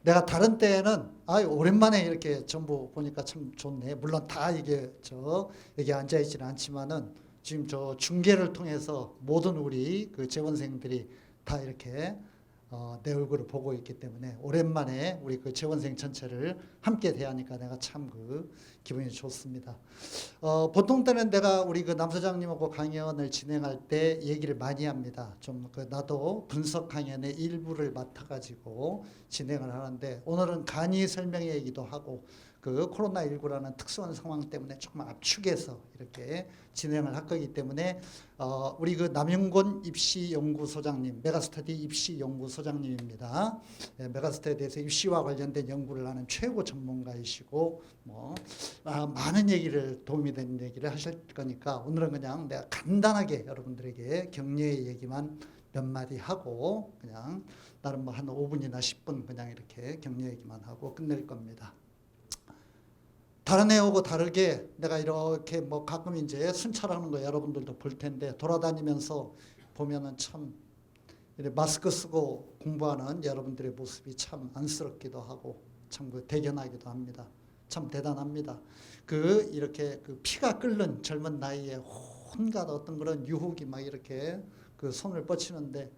내가 다른 때에는 오랜만에 이렇게 전부 보니까 참 좋네. 물론 다 이게 여기 앉아 있지는 않지만은 지금 저 중계를 통해서 모든 우리 그 재원생들이 다 이렇게 내 얼굴을 보고 있기 때문에 오랜만에 우리 그 재원생 전체를 함께 대하니까 내가 참 그 기분이 좋습니다. 보통 때는 내가 우리 그 남 소장님하고 강연을 진행할 때 얘기를 많이 합니다. 좀 그 나도 분석 강연의 일부를 맡아가지고 진행을 하는데 오늘은 간이 설명회이기도 하고 그 코로나19라는 특수한 상황 때문에 조금 압축해서 이렇게 진행을 할 거기 때문에 우리 그 남윤곤 입시연구소장님, 메가스터디 입시연구소장님입니다. 메가스터디에서 입시와 관련된 연구를 하는 최고 전문가이시고 많은 얘기를 도움이 되는 얘기를 하실 거니까 오늘은 그냥 내가 간단하게 여러분들에게 격려의 얘기만 몇 마디 하고 그냥 나름 뭐 한 5분이나 10분 그냥 이렇게 격려 얘기만 하고 끝낼 겁니다. 다른 애하고 다르게 내가 이렇게 뭐 가끔 이제 순찰하는 거 여러분들도 볼 텐데 돌아다니면서 보면은 참 마스크 쓰고 공부하는 여러분들의 모습이 참 안쓰럽기도 하고 참 그 대견하기도 합니다. 참 대단합니다. 이렇게 그 피가 끓는 젊은 나이에 온갖 어떤 그런 유혹이 막 이렇게 그 손을 뻗치는데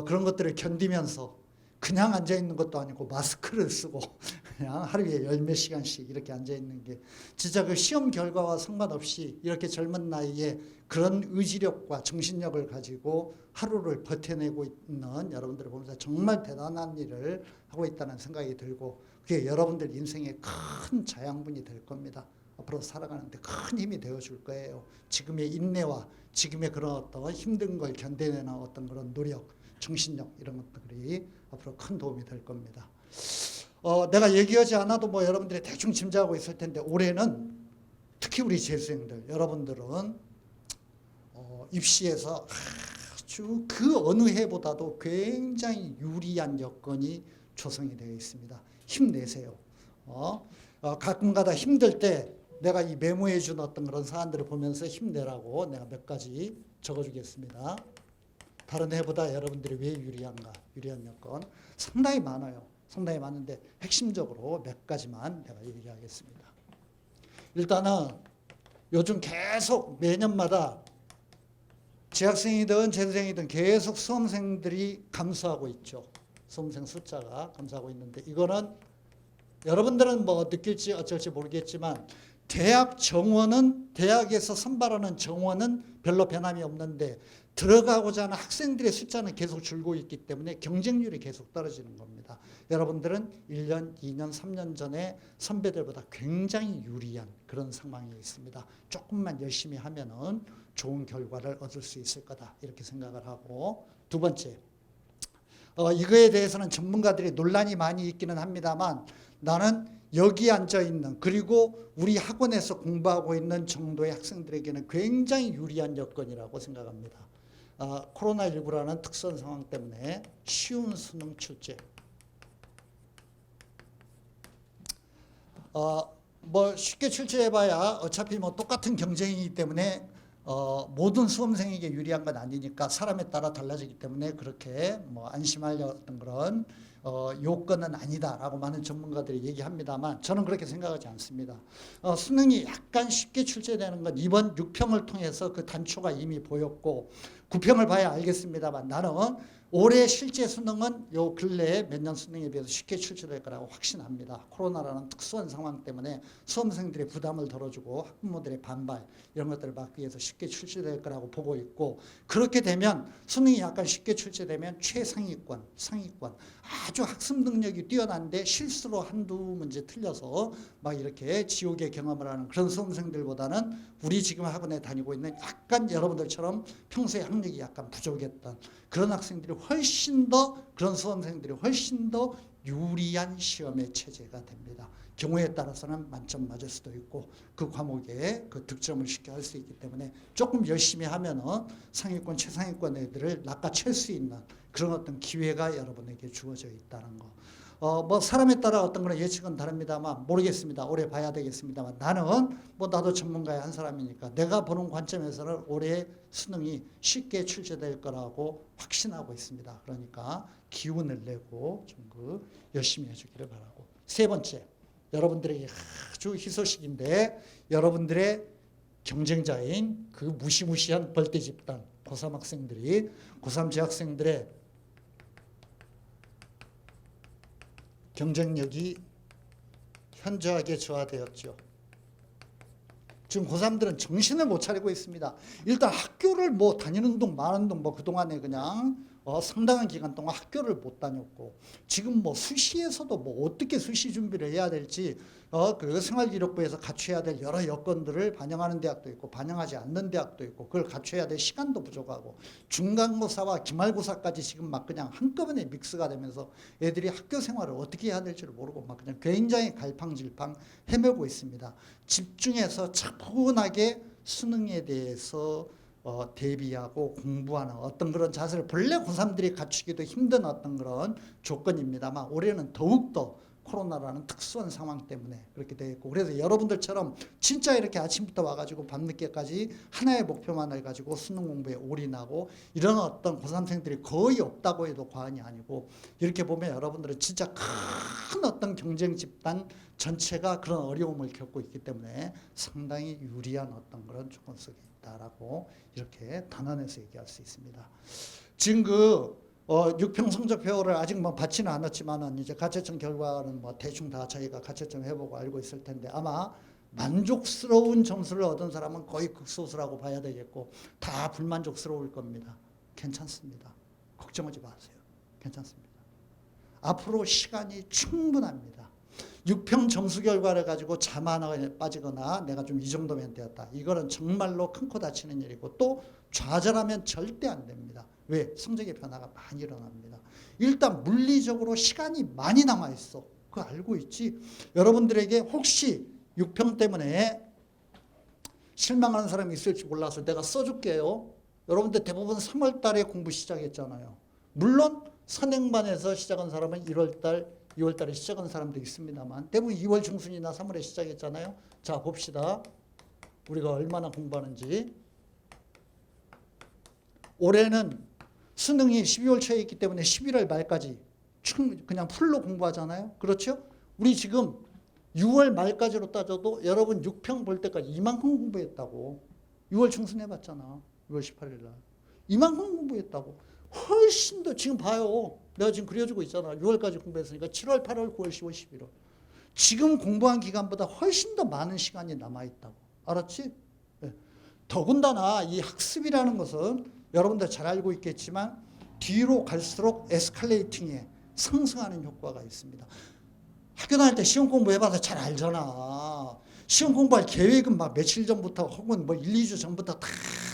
그런 것들을 견디면서 그냥 앉아 있는 것도 아니고 마스크를 쓰고 그냥 하루에 열 몇 시간씩 이렇게 앉아 있는 게 진짜 그 시험 결과와 상관없이 이렇게 젊은 나이에 그런 의지력과 정신력을 가지고 하루를 버텨내고 있는 여러분들을 보면서 정말 대단한 일을 하고 있다는 생각이 들고 그게 여러분들 인생의 큰 자양분이 될 겁니다. 앞으로 살아가는데 큰 힘이 되어줄 거예요. 지금의 인내와 지금의 그런 어떤 힘든 걸 견뎌내는 어떤 그런 노력, 정신력 이런 것들이 앞으로 큰 도움이 될 겁니다. 내가 얘기하지 않아도 뭐 여러분들이 대충 짐작하고 있을 텐데 올해는 특히 우리 재수생들 여러분들은 입시에서 아주 그 어느 해보다도 굉장히 유리한 여건이 조성이 되어 있습니다. 힘내세요. 가끔가다 힘들 때 내가 이 메모해 준 어떤 그런 사안들을 보면서 힘내라고 내가 몇 가지 적어주겠습니다. 다른 해보다 여러분들이 왜 유리한가? 유리한 여건 상당히 많아요. 상당히 많은데 핵심적으로 몇 가지만 내가 얘기하겠습니다. 일단은 요즘 계속 매년마다 재학생이든 재수생이든 계속 수험생들이 감소하고 있죠. 수험생 숫자가 감소하고 있는데 이거는 여러분들은 뭐 느낄지 어쩔지 모르겠지만 대학 정원은 대학에서 선발하는 정원은 별로 변함이 없는데 들어가고자 하는 학생들의 숫자는 계속 줄고 있기 때문에 경쟁률이 계속 떨어지는 겁니다. 여러분들은 1년, 2년, 3년 전에 선배들보다 굉장히 유리한 그런 상황이 있습니다. 조금만 열심히 하면은 좋은 결과를 얻을 수 있을 거다 이렇게 생각을 하고 두 번째 이거에 대해서는 전문가들이 논란이 많이 있기는 합니다만 나는 여기 앉아 있는 그리고 우리 학원에서 공부하고 있는 정도의 학생들에게는 굉장히 유리한 여건이라고 생각합니다. 코로나19라는 특수한 상황 때문에 쉬운 수능 출제. 뭐 쉽게 출제해봐야 어차피 뭐 똑같은 경쟁이기 때문에 모든 수험생에게 유리한 건 아니니까 사람에 따라 달라지기 때문에 그렇게 뭐 안심할 어떤 그런 요건은 아니다라고 많은 전문가들이 얘기합니다만 저는 그렇게 생각하지 않습니다. 수능이 약간 쉽게 출제되는 건 이번 6평을 통해서 그 단초가 이미 보였고 9평을 봐야 알겠습니다만 나는 올해 실제 수능은 요 근래에 몇 년 수능에 비해서 쉽게 출제될 거라고 확신합니다. 코로나라는 특수한 상황 때문에 수험생들의 부담을 덜어주고 학부모들의 반발 이런 것들을 막기 위해서 쉽게 출제될 거라고 보고 있고 그렇게 되면 수능이 약간 쉽게 출제되면 최상위권, 상위권 아주 학습 능력이 뛰어난데 실수로 한두 문제 틀려서 막 이렇게 지옥의 경험을 하는 그런 수험생들보다는 우리 지금 학원에 다니고 있는 약간 여러분들처럼 평소에 학력이 약간 부족했던 그런 학생들이 훨씬 더 그런 수험생들이 훨씬 더 유리한 시험의 체제가 됩니다. 경우에 따라서는 만점 맞을 수도 있고 그 과목에 그 득점을 쉽게 할 수 있기 때문에 조금 열심히 하면은 상위권 최상위권 애들을 낚아챌 수 있는 그런 어떤 기회가 여러분에게 주어져 있다는 거. 뭐 사람에 따라 어떤 그런 예측은 다릅니다만 모르겠습니다. 올해 봐야 되겠습니다만 나는 뭐 나도 전문가의 한 사람이니까 내가 보는 관점에서는 올해 수능이 쉽게 출제될 거라고 확신하고 있습니다. 그러니까 기운을 내고 좀 열심히 해주기를 바라고. 세 번째, 여러분들에게 아주 희소식인데 여러분들의 경쟁자인 그 무시무시한 벌떼 집단 고3 학생들이 고3 재학생들의 경쟁력이 현저하게 저하되었죠. 지금 고3들은 정신을 못 차리고 있습니다. 일단 학교를 뭐 다니는 동 마는 동 뭐 그동안에 그냥 상당한 기간 동안 학교를 못 다녔고 지금 뭐 수시에서도 뭐 어떻게 수시 준비를 해야 될지 그 생활기록부에서 갖춰야 될 여러 여건들을 반영하는 대학도 있고 반영하지 않는 대학도 있고 그걸 갖춰야 될 시간도 부족하고 중간고사와 기말고사까지 지금 막 그냥 한꺼번에 믹스가 되면서 애들이 학교 생활을 어떻게 해야 될지를 모르고 막 그냥 굉장히 갈팡질팡 헤매고 있습니다. 집중해서 차분하게 수능에 대해서 대비하고 공부하는 어떤 그런 자세를 본래 고3들이 갖추기도 힘든 어떤 그런 조건입니다만 올해는 더욱더 코로나라는 특수한 상황 때문에 그렇게 되어 있고 그래서 여러분들처럼 진짜 이렇게 아침부터 와가지고 밤늦게까지 하나의 목표만을 가지고 수능 공부에 올인하고 이런 어떤 고3생들이 거의 없다고 해도 과언이 아니고 이렇게 보면 여러분들은 진짜 큰 어떤 경쟁 집단 전체가 그런 어려움을 겪고 있기 때문에 상당히 유리한 어떤 그런 조건 속에 있다라고 이렇게 단언해서 얘기할 수 있습니다. 지금 6평 성적표를 아직 뭐 받지는 않았지만은 이제 가채점 결과는 뭐 대충 다 저희가 가채점 해보고 알고 있을 텐데 아마 만족스러운 점수를 얻은 사람은 거의 극소수라고 봐야 되겠고 다 불만족스러울 겁니다. 괜찮습니다. 걱정하지 마세요. 괜찮습니다. 앞으로 시간이 충분합니다. 6평 점수 결과를 가지고 자만에 빠지거나 내가 좀 이 정도면 되었다. 이거는 정말로 큰 코 다치는 일이고 또 좌절하면 절대 안 됩니다. 왜? 성적의 변화가 많이 일어납니다. 일단 물리적으로 시간이 많이 남아있어. 그거 알고 있지? 여러분들에게 혹시 6평 때문에 실망하는 사람이 있을지 몰라서 내가 써줄게요. 여러분들 대부분 3월 달에 공부 시작했잖아요. 물론 선행반에서 시작한 사람은 1월 달, 2월 달에 시작한 사람도 있습니다만 대부분 2월 중순이나 3월에 시작했잖아요. 자, 봅시다. 우리가 얼마나 공부하는지. 올해는 수능이 12월 초에 있기 때문에 11월 말까지 그냥 풀로 공부하잖아요. 그렇죠? 우리 지금 6월 말까지로 따져도 여러분 6평 볼 때까지 이만큼 공부했다고. 6월 중순 해봤잖아. 6월 18일 날. 이만큼 공부했다고. 훨씬 더 지금 봐요. 내가 지금 그려주고 있잖아. 6월까지 공부했으니까 7월, 8월, 9월, 10월, 11월. 지금 공부한 기간보다 훨씬 더 많은 시간이 남아있다고. 알았지? 네. 더군다나 이 학습이라는 것은 여러분들 잘 알고 있겠지만 뒤로 갈수록 에스컬레이팅에 상승하는 효과가 있습니다. 학교 다닐 때 시험 공부해봐서 잘 알잖아. 시험 공부할 계획은 막 며칠 전부터 혹은 뭐 1, 2주 전부터 다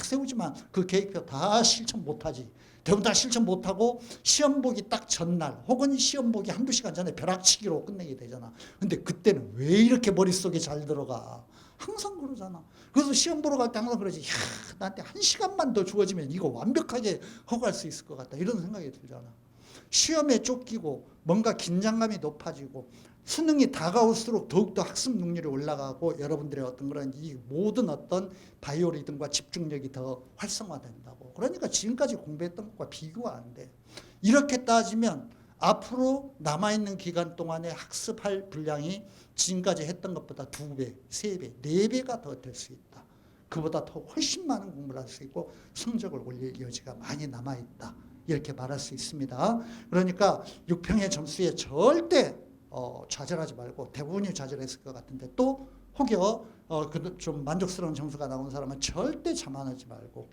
세우지만 그 계획표 다 실천 못하지. 대부분 다 실천 못하고 시험 보기 딱 전날 혹은 시험 보기 한두 시간 전에 벼락치기로 끝내게 되잖아. 근데 그때는 왜 이렇게 머릿속에 잘 들어가? 항상 그러잖아. 그래서 시험 보러 갈 때 항상 그러지. 야, 나한테 1시간만 더 주어지면 이거 완벽하게 허가할 수 있을 것 같다. 이런 생각이 들잖아. 시험에 쫓기고 뭔가 긴장감이 높아지고 수능이 다가올수록 더욱더 학습 능률이 올라가고 여러분들의 어떤 그런 이 모든 어떤 바이오리듬과 집중력이 더 활성화된다고. 그러니까 지금까지 공부했던 것과 비교가 안 돼. 이렇게 따지면 앞으로 남아있는 기간 동안에 학습할 분량이 지금까지 했던 것보다 2배, 3배, 4배가 더 될 수 있다. 그보다 더 훨씬 많은 공부를 할 수 있고 성적을 올릴 여지가 많이 남아있다. 이렇게 말할 수 있습니다. 그러니까 6평의 점수에 절대 좌절하지 말고 대부분이 좌절했을 것 같은데 또 혹여 좀 만족스러운 점수가 나온 사람은 절대 자만하지 말고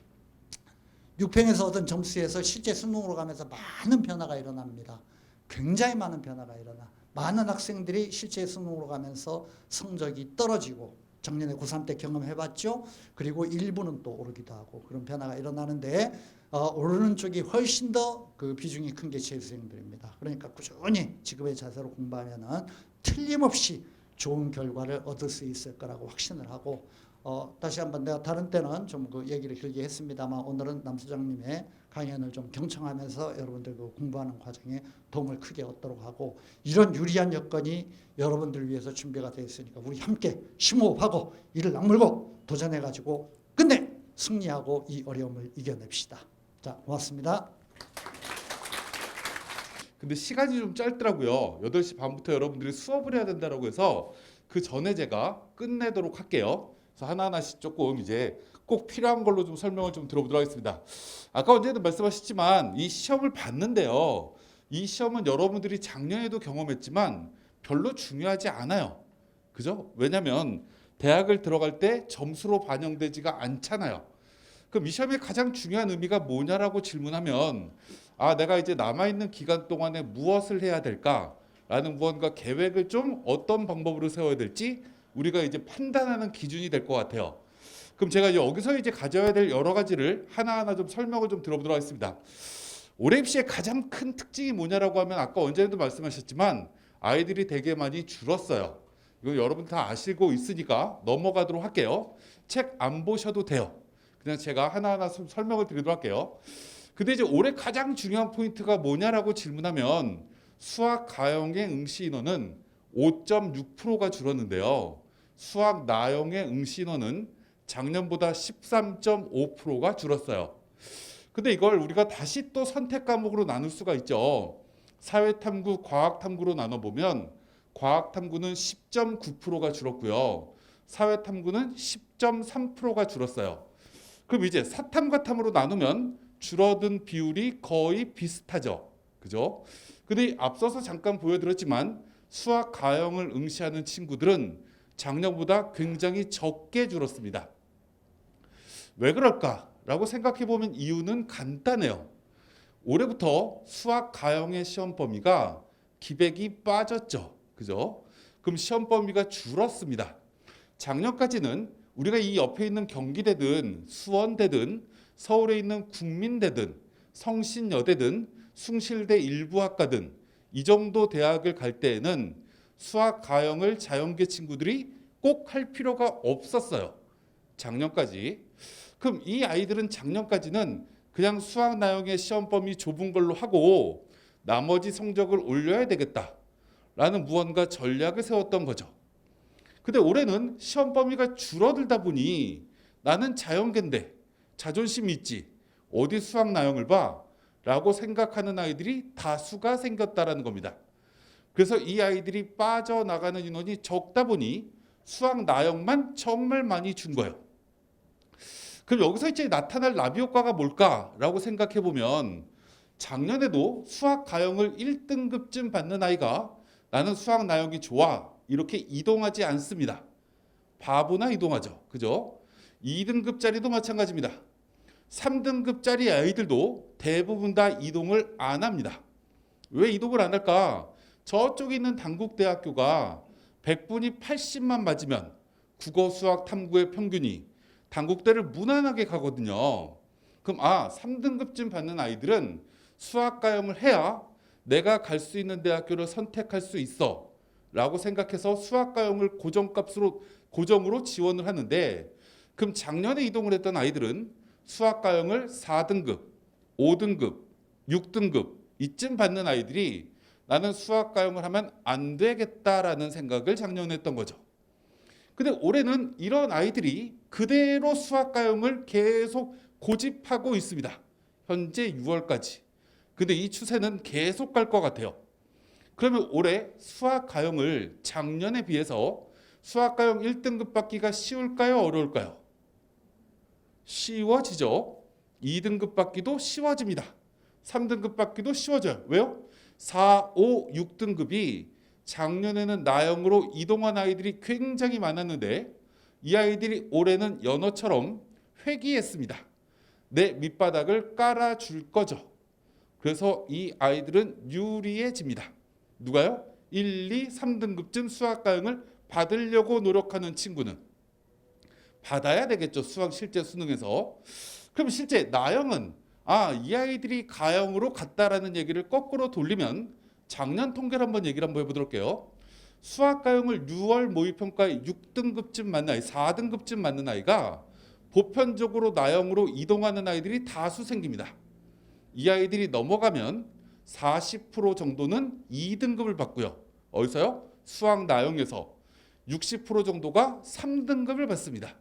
6평에서 얻은 점수에서 실제 수능으로 가면서 많은 변화가 일어납니다. 굉장히 많은 변화가 일어나. 많은 학생들이 실제 수능으로 가면서 성적이 떨어지고 작년에 고3 때 경험해봤죠. 그리고 일부는 또 오르기도 하고 그런 변화가 일어나는데 오르는 쪽이 훨씬 더 그 비중이 큰 게 재수생들입니다. 그러니까 꾸준히 지금의 자세로 공부하면은 틀림없이 좋은 결과를 얻을 수 있을 거라고 확신을 하고 다시 한번 내가 다른 때는 좀 그 얘기를 길게 했습니다만 오늘은 남 소장님의 강연을 좀 경청하면서 여러분들 그 공부하는 과정에 도움을 크게 얻도록 하고 이런 유리한 여건이 여러분들을 위해서 준비가 되어 있으니까 우리 함께 심호흡하고 이를 악물고 도전해가지고 끝내 승리하고 이 어려움을 이겨냅시다. 자, 고맙습니다. 근데 시간이 좀 짧더라고요. 8시 반부터 여러분들이 수업을 해야 된다고 해서 그 전에 제가 끝내도록 할게요. 그래서 하나하나씩 조금 이제 꼭 필요한 걸로 좀 설명을 좀 들어보도록 하겠습니다. 아까 언제도 말씀하셨지만 이 시험을 봤는데요. 이 시험은 여러분들이 작년에도 경험했지만 별로 중요하지 않아요. 그죠? 왜냐면 대학을 들어갈 때 점수로 반영되지가 않잖아요. 그럼 이 시험의 가장 중요한 의미가 뭐냐라고 질문하면 내가 이제 남아있는 기간 동안에 무엇을 해야 될까라는 무언가 계획을 좀 어떤 방법으로 세워야 될지 우리가 이제 판단하는 기준이 될 것 같아요. 그럼 제가 여기서 이제 가져야 될 여러 가지를 하나하나 좀 설명을 좀 들어보도록 하겠습니다. 올해 입시의 가장 큰 특징이 뭐냐라고 하면 아까 언제도 말씀하셨지만 아이들이 되게 많이 줄었어요. 이거 여러분 다 아시고 있으니까 넘어가도록 할게요. 책 안 보셔도 돼요. 그냥 제가 하나하나 설명을 드리도록 할게요. 근데 이제 올해 가장 중요한 포인트가 뭐냐라고 질문하면 수학 가형의 응시 인원은 5.6%가 줄었는데요. 수학 나형의 응시 인원은 작년보다 13.5%가 줄었어요. 근데 이걸 우리가 다시 또 선택 과목으로 나눌 수가 있죠. 사회탐구, 과학탐구로 나눠보면 과학탐구는 10.9%가 줄었고요. 사회탐구는 10.3%가 줄었어요. 그럼 이제 사탐과 탐으로 나누면 줄어든 비율이 거의 비슷하죠. 그죠? 근데 앞서서 잠깐 보여드렸지만 수학 가형을 응시하는 친구들은 작년보다 굉장히 적게 줄었습니다. 왜 그럴까라고 생각해 보면 이유는 간단해요. 올해부터 수학 가형의 시험 범위가 기백이 빠졌죠. 그죠? 그럼 시험 범위가 줄었습니다. 작년까지는 우리가 이 옆에 있는 경기대든 수원대든 서울에 있는 국민대든 성신여대든 숭실대 일부학과든 이 정도 대학을 갈 때에는 수학 가형을 자연계 친구들이 꼭 할 필요가 없었어요. 작년까지. 그럼 이 아이들은 작년까지는 그냥 수학 나형의 시험 범위 좁은 걸로 하고 나머지 성적을 올려야 되겠다라는 무언가 전략을 세웠던 거죠. 근데 올해는 시험 범위가 줄어들다 보니 나는 자연계인데 자존심이 있지 어디 수학 나형을 봐 라고 생각하는 아이들이 다수가 생겼다라는 겁니다. 그래서 이 아이들이 빠져나가는 인원이 적다 보니 수학 나형만 정말 많이 준 거예요. 그럼 여기서 이제 나타날 나비 효과가 뭘까라고 생각해 보면 작년에도 수학 가형을 1등급쯤 받는 아이가 나는 수학 나형이 좋아 이렇게 이동하지 않습니다. 바보나 이동하죠. 그죠? 2등급짜리도 마찬가지입니다. 3등급짜리 아이들도 대부분 다 이동을 안 합니다. 왜 이동을 안 할까? 저쪽에 있는 단국대학교가 100분이 80만 맞으면 국어, 수학, 탐구의 평균이 단국대를 무난하게 가거든요. 그럼 3등급쯤 받는 아이들은 수학 가형을 해야 내가 갈 수 있는 대학교를 선택할 수 있어 라고 생각해서 수학 가형을 고정으로 지원을 하는데 그럼 작년에 이동을 했던 아이들은 수학 가형을 4등급, 5등급, 6등급 이쯤 받는 아이들이 나는 수학 가형을 하면 안 되겠다라는 생각을 작년에 했던 거죠. 근데 올해는 이런 아이들이 그대로 수학 가형을 계속 고집하고 있습니다. 현재 6월까지. 근데 이 추세는 계속 갈 것 같아요. 그러면 올해 수학 가형을 작년에 비해서 수학 가형 1등급 받기가 쉬울까요? 어려울까요? 쉬워지죠. 2등급 받기도 쉬워집니다. 3등급 받기도 쉬워져요. 왜요? 4, 5, 6등급이 작년에는 나형으로 이동한 아이들이 굉장히 많았는데 이 아이들이 올해는 연어처럼 회귀했습니다. 내 밑바닥을 깔아줄 거죠. 그래서 이 아이들은 유리해집니다. 누가요? 1, 2, 3등급쯤 수학 가형을 받으려고 노력하는 친구는 받아야 되겠죠. 수학 실제 수능에서. 그럼 실제 나형은 이 아이들이 가형으로 갔다라는 얘기를 거꾸로 돌리면 작년 통계를 한번 얘기를 한번 해보도록 할게요. 수학 가형을 6월 모의평가에 6등급쯤 맞는 아이, 4등급쯤 맞는 아이가 보편적으로 나형으로 이동하는 아이들이 다수 생깁니다. 이 아이들이 넘어가면 40% 정도는 2등급을 받고요. 어디서요? 수학 나형에서 60% 정도가 3등급을 받습니다.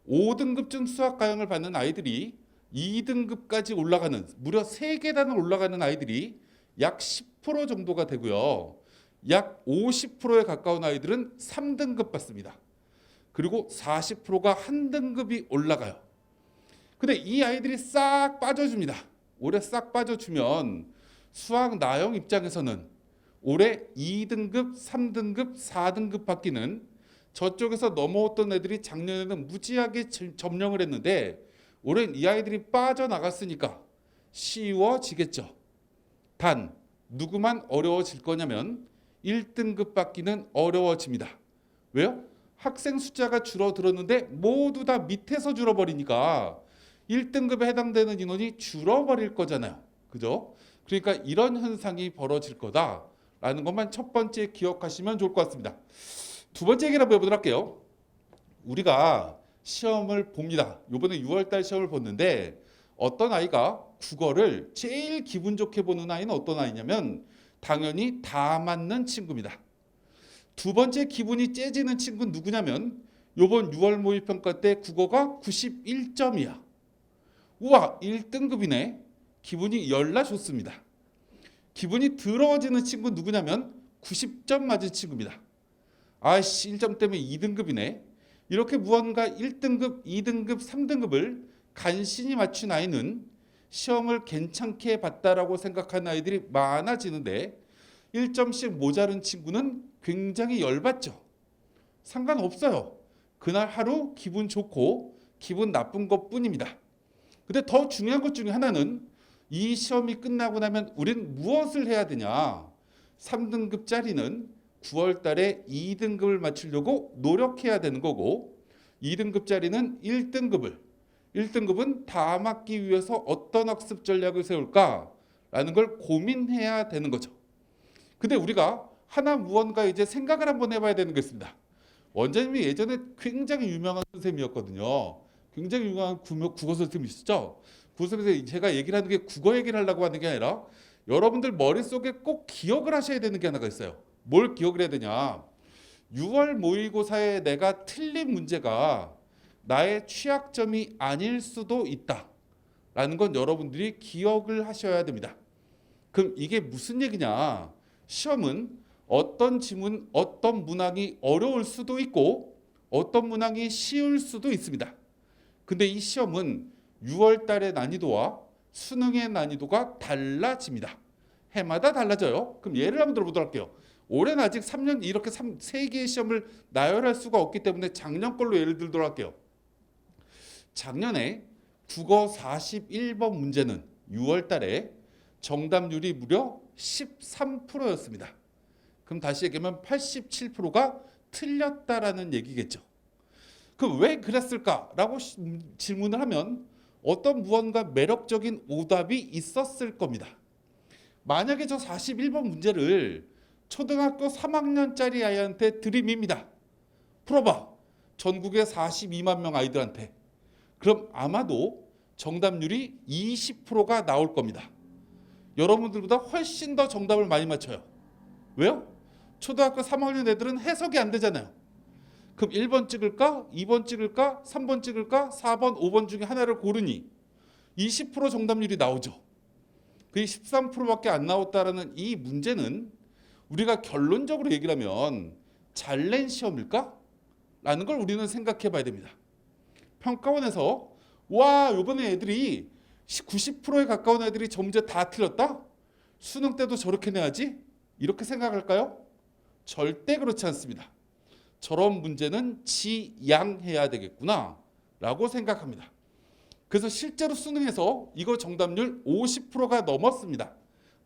5등급쯤 수학 가형을 받는 아이들이 2등급까지 올라가는 무려 3계단을 올라가는 아이들이 약 10% 정도가 되고요. 약 50%에 가까운 아이들은 3등급 받습니다. 그리고 40%가 한 등급이 올라가요. 근데 이 아이들이 싹 빠져줍니다. 올해 싹 빠져주면 수학 나영 입장에서는 올해 2등급, 3등급, 4등급 받기는 저쪽에서 넘어왔던 애들이 작년에는 무지하게 점령을 했는데 올해는 이 아이들이 빠져나갔으니까 쉬워지겠죠. 단 누구만 어려워질 거냐면 1등급 받기는 어려워집니다. 왜요? 학생 숫자가 줄어들었는데 모두 다 밑에서 줄어버리니까 1등급에 해당되는 인원이 줄어버릴 거잖아요. 그죠? 그러니까 이런 현상이 벌어질 거다라는 것만 첫 번째 기억하시면 좋을 것 같습니다. 두 번째 얘기를 한번 해보도록 할게요. 우리가 시험을 봅니다. 이번에 6월달 시험을 봤는데 어떤 아이가 국어를 제일 기분 좋게 보는 아이는 어떤 아이냐면 당연히 다 맞는 친구입니다. 두 번째 기분이 째지는 친구는 누구냐면 이번 6월 모의평가 때 국어가 91점이야. 우와 1등급이네. 기분이 열나 좋습니다. 기분이 더러워지는 친구는 누구냐면 90점 맞은 친구입니다. 아이씨 1점 때문에 2등급이네. 이렇게 무언가 1등급, 2등급, 3등급을 간신히 맞춘 아이는 시험을 괜찮게 봤다라고 생각하는 아이들이 많아지는데 1점씩 모자른 친구는 굉장히 열받죠. 상관없어요. 그날 하루 기분 좋고 기분 나쁜 것뿐입니다. 근데 더 중요한 것 중에 하나는 이 시험이 끝나고 나면 우린 무엇을 해야 되냐. 3등급짜리는 9월 달에 2등급을 맞추려고 노력해야 되는 거고 2등급짜리는 1등급은 다 맞기 위해서 어떤 학습 전략을 세울까라는 걸 고민해야 되는 거죠. 근데 우리가 하나 무언가 이제 생각을 한번 해봐야 되는 게 있습니다. 원장님이 예전에 굉장히 유명한 선생님이었거든요. 굉장히 유명한 국어 선생님이 있었죠. 그 선생님이 제가 얘기를 하는 게 국어 얘기를 하려고 하는 게 아니라 여러분들 머릿속에 꼭 기억을 하셔야 되는 게 하나가 있어요. 뭘 기억을 해야 되냐. 6월 모의고사에 내가 틀린 문제가 나의 취약점이 아닐 수도 있다라는 건 여러분들이 기억을 하셔야 됩니다. 그럼 이게 무슨 얘기냐. 시험은 어떤 지문, 어떤 문항이 어려울 수도 있고 어떤 문항이 쉬울 수도 있습니다. 근데 이 시험은 6월 달의 난이도와 수능의 난이도가 달라집니다. 해마다 달라져요. 그럼 예를 한번 들어보도록 할게요. 올해는 아직 3년 이렇게 3개의 시험을 나열할 수가 없기 때문에 작년 걸로 예를 들도록 할게요. 작년에 국어 41번 문제는 6월 달에 정답률이 무려 13%였습니다. 그럼 다시 얘기하면 87%가 틀렸다라는 얘기겠죠. 그럼 왜 그랬을까라고 질문을 하면 어떤 무언가 매력적인 오답이 있었을 겁니다. 만약에 저 41번 문제를 초등학교 3학년짜리 아이한테 들이밉니다. 풀어봐. 전국의 42만 명 아이들한테. 그럼 아마도 정답률이 20%가 나올 겁니다. 여러분들보다 훨씬 더 정답을 많이 맞춰요. 왜요? 초등학교 3학년 애들은 해석이 안 되잖아요. 그럼 1번 찍을까? 2번 찍을까? 3번 찍을까? 4번, 5번 중에 하나를 고르니 20% 정답률이 나오죠. 그게 13%밖에 안 나왔다라는 이 문제는 우리가 결론적으로 얘기를 하면 잘 낸 시험일까? 라는 걸 우리는 생각해 봐야 됩니다. 평가원에서 와 이번에 애들이 90%에 가까운 애들이 저 문제 다 틀렸다? 수능 때도 저렇게 내야지? 이렇게 생각할까요? 절대 그렇지 않습니다. 저런 문제는 지양해야 되겠구나 라고 생각합니다. 그래서 실제로 수능에서 이거 정답률 50%가 넘었습니다.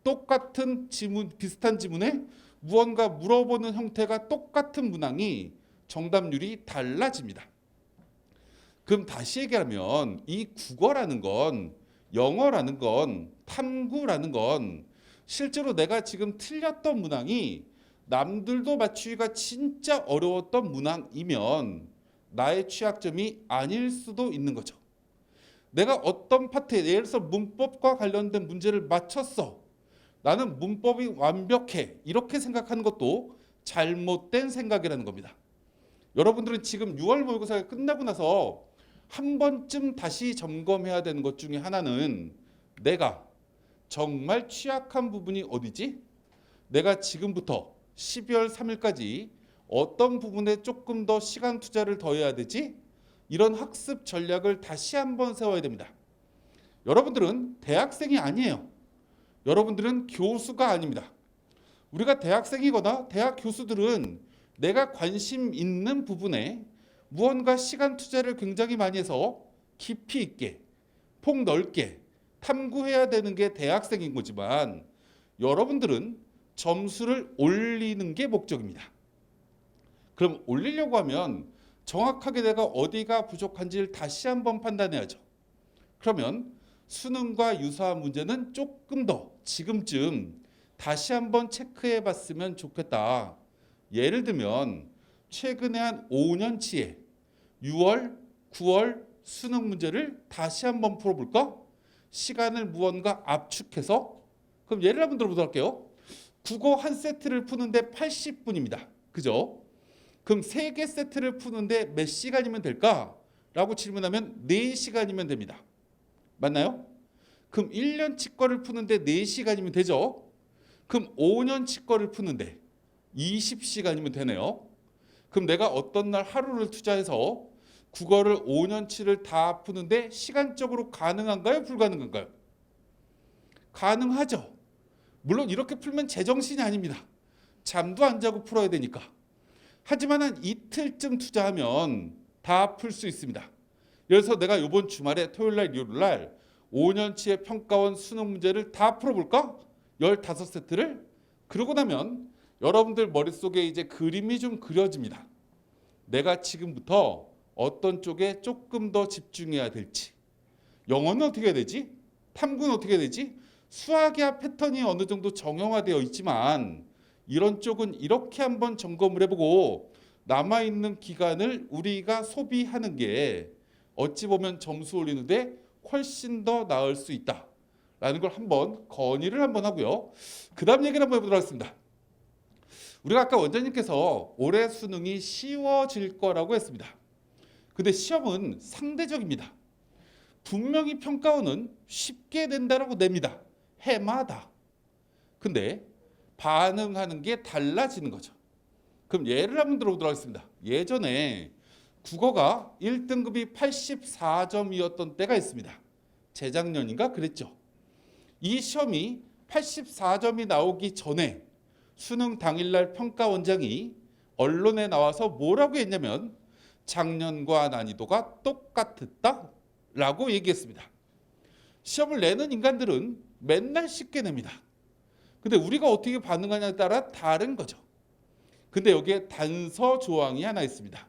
똑같은 지문, 비슷한 지문에 무언가 물어보는 형태가 똑같은 문항이 정답률이 달라집니다. 그럼 다시 얘기하면 이 국어라는 건, 영어라는 건, 탐구라는 건 실제로 내가 지금 틀렸던 문항이 남들도 맞추기가 진짜 어려웠던 문항이면 나의 취약점이 아닐 수도 있는 거죠. 내가 어떤 파트에 예를 들어서 문법과 관련된 문제를 맞췄어. 나는 문법이 완벽해. 이렇게 생각하는 것도 잘못된 생각이라는 겁니다. 여러분들은 지금 6월 모의고사가 끝나고 나서 한 번쯤 다시 점검해야 되는 것 중에 하나는 내가 정말 취약한 부분이 어디지? 내가 지금부터 12월 3일까지 어떤 부분에 조금 더 시간 투자를 더 해야 되지? 이런 학습 전략을 다시 한번 세워야 됩니다. 여러분들은 대학생이 아니에요. 여러분들은 교수가 아닙니다. 우리가 대학생이거나 대학 교수들은 내가 관심 있는 부분에 무언가 시간 투자를 굉장히 많이 해서 깊이 있게, 폭넓게 탐구해야 되는 게 대학생인 거지만 여러분들은 점수를 올리는 게 목적입니다. 그럼 올리려고 하면 정확하게 내가 어디가 부족한지를 다시 한번 판단해야죠. 그러면 수능과 유사한 문제는 조금 더 지금쯤 다시 한번 체크해 봤으면 좋겠다. 예를 들면 최근에 한 5년치의 6월, 9월 수능 문제를 다시 한번 풀어볼까? 시간을 무언가 압축해서. 그럼 예를 한번 들어보도록 할게요. 국어 한 세트를 푸는데 80분입니다. 그죠? 그럼 3개 세트를 푸는데 몇 시간이면 될까? 라고 질문하면 4시간이면 됩니다. 맞나요? 그럼 1년치 거를 푸는데 4시간이면 되죠? 그럼 5년치 거를 푸는데 20시간이면 되네요. 그럼 내가 어떤 날 하루를 투자해서 국어를 5년치를 다 푸는데 시간적으로 가능한가요? 불가능한가요? 가능하죠. 물론 이렇게 풀면 제정신이 아닙니다. 잠도 안 자고 풀어야 되니까. 하지만 한 이틀쯤 투자하면 다 풀 수 있습니다. 그래서 내가 이번 주말에 토요일날, 일요일날 5년치의 평가원 수능 문제를 다 풀어볼까? 15세트를? 그러고 나면 여러분들 머릿속에 이제 그림이 좀 그려집니다. 내가 지금부터 어떤 쪽에 조금 더 집중해야 될지. 영어는 어떻게 해야 되지? 탐구는 어떻게 해야 되지? 수학이야 패턴이 어느 정도 정형화되어 있지만 이런 쪽은 이렇게 한번 점검을 해보고 남아있는 기간을 우리가 소비하는 게 어찌 보면 점수 올리는데 훨씬 더 나을 수 있다라는 걸 한번 건의를 한번 하고요. 그 다음 얘기를 한번 해보도록 하겠습니다. 우리가 아까 원장님께서 올해 수능이 쉬워질 거라고 했습니다. 근데 시험은 상대적입니다. 분명히 평가원은 쉽게 낸다라고 냅니다. 해마다. 근데 반응하는 게 달라지는 거죠. 그럼 예를 한번 들어보도록 하겠습니다. 예전에 국어가 1등급이 84점이었던 때가 있습니다. 재작년인가 그랬죠. 이 시험이 84점이 나오기 전에 수능 당일날 평가원장이 언론에 나와서 뭐라고 했냐면 작년과 난이도가 똑같았다라고 얘기했습니다. 시험을 내는 인간들은 맨날 쉽게 냅니다. 근데 우리가 어떻게 반응하냐에 따라 다른 거죠. 근데 여기에 단서 조항이 하나 있습니다.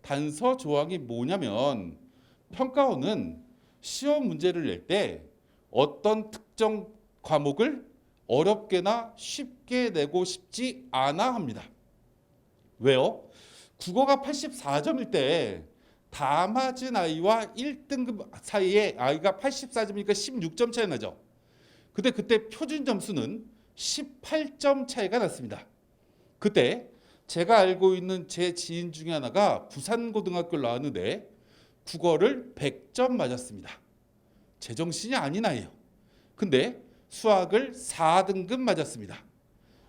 단서 조항이 뭐냐면 평가원은 시험 문제를 낼 때 어떤 특정 과목을 어렵게나 쉽게 내고 싶지 않아 합니다. 왜요? 국어가 84점일 때 다 맞은 아이와 1등급 사이에 아이가 84점이니까 16점 차이 나죠. 근데 그때 표준 점수는 18점 차이가 났습니다. 그때 제가 알고 있는 제 지인 중에 하나가 부산고등학교를 나왔는데 국어를 100점 맞았습니다. 제정신이 아닌 아이예요. 근데 수학을 4등급 맞았습니다.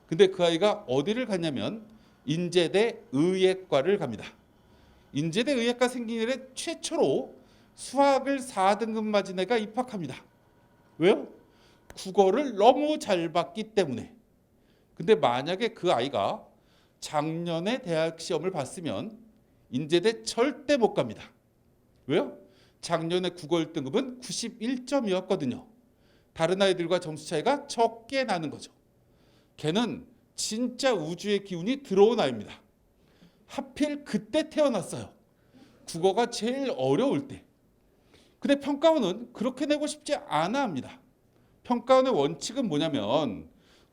근데 그 아이가 어디를 갔냐면 인제대 의예과를 갑니다. 인제대 의예과 생긴 이래 최초로 수학을 4등급 맞은 애가 입학합니다. 왜요? 국어를 너무 잘 봤기 때문에. 근데 만약에 그 아이가 작년에 대학 시험을 봤으면 인제대 절대 못 갑니다. 왜요? 작년에 국어 1등급은 91점이었거든요. 다른 아이들과 점수 차이가 적게 나는 거죠. 걔는 진짜 우주의 기운이 들어온 아이입니다. 하필 그때 태어났어요. 국어가 제일 어려울 때. 근데 평가원은 그렇게 내고 싶지 않아 합니다. 평가원의 원칙은 뭐냐면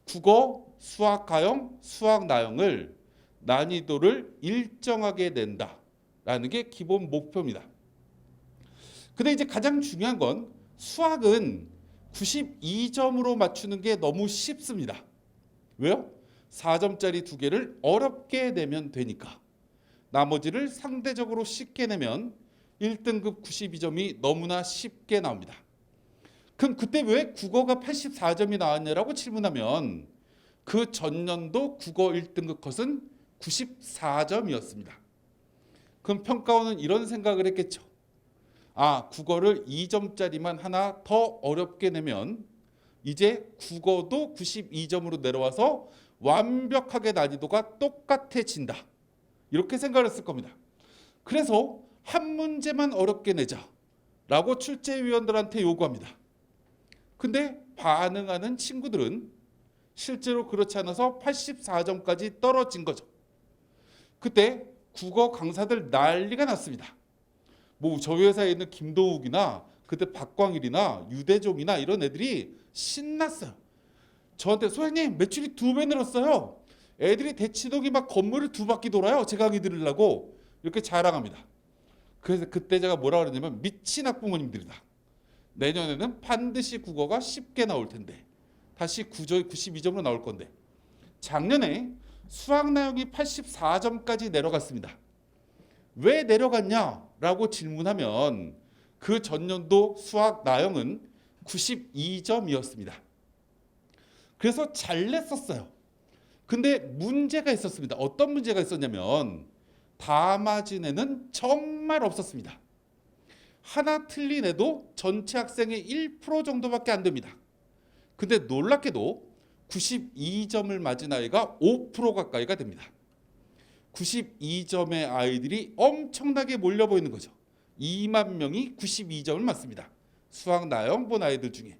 국어, 수학 가형, 수학 나형을 난이도를 일정하게 낸다라는 게 기본 목표입니다. 근데 이제 가장 중요한 건 수학은 92점으로 맞추는 게 너무 쉽습니다. 왜요? 4점짜리 두 개를 어렵게 내면 되니까. 나머지를 상대적으로 쉽게 내면 1등급 92점이 너무나 쉽게 나옵니다. 그럼 그때 왜 국어가 84점이 나왔냐라고 질문하면 그 전년도 국어 1등급 컷은 94점이었습니다. 그럼 평가원은 이런 생각을 했겠죠. 아, 국어를 2점짜리만 하나 더 어렵게 내면 이제 국어도 92점으로 내려와서 완벽하게 난이도가 똑같아진다. 이렇게 생각을 했을 겁니다. 그래서 한 문제만 어렵게 내자라고 출제위원들한테 요구합니다. 근데 반응하는 친구들은 실제로 그렇지 않아서 84점까지 떨어진 거죠. 그때 국어 강사들 난리가 났습니다. 뭐 저희 회사에 있는 김도욱이나 그때 박광일이나 유대종이나 이런 애들이 신났어요. 저한테 소장님 매출이 2배 늘었어요. 애들이 대치동이 막 건물을 2바퀴 돌아요. 제 강의 들으려고 이렇게 자랑합니다. 그래서 그때 제가 뭐라 그랬냐면 미친 학부모님들이다. 내년에는 반드시 국어가 쉽게 나올 텐데 다시 92점으로 나올 건데 작년에 수학 나영이 84점까지 내려갔습니다. 왜 내려갔냐라고 질문하면 그 전년도 수학 나영은 92점이었습니다. 그래서 잘 냈었어요. 근데 문제가 있었습니다. 어떤 문제가 있었냐면 담아진 애는 정말 없었습니다. 하나 틀린 애도 전체 학생의 1% 정도밖에 안 됩니다. 근데 놀랍게도 92점을 맞은 아이가 5% 가까이가 됩니다. 92점의 아이들이 엄청나게 몰려 보이는 거죠. 2만 명이 92점을 맞습니다. 수학 나영 본 아이들 중에.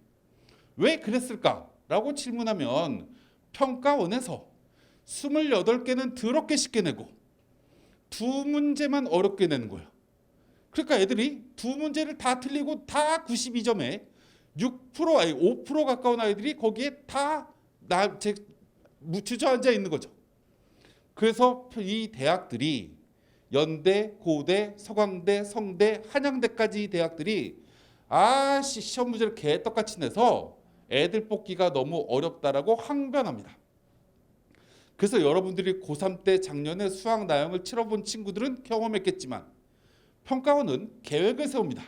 왜 그랬을까라고 질문하면 평가원에서 28개는 더럽게 쉽게 내고 2문제만 어렵게 내는 거예요. 그러니까 애들이 2문제를 다 틀리고 다 92점에 6% 아니 5% 가까운 아이들이 거기에 다 주저앉아 있는 거죠. 그래서 이 대학들이 연대, 고대, 서강대, 성대, 한양대까지 대학들이 시험 문제를 개떡같이 내서 애들 뽑기가 너무 어렵다라고 항변합니다. 그래서 여러분들이 고3 때 작년에 수학 나영을 치러본 친구들은 경험했겠지만 평가원은 계획을 세웁니다.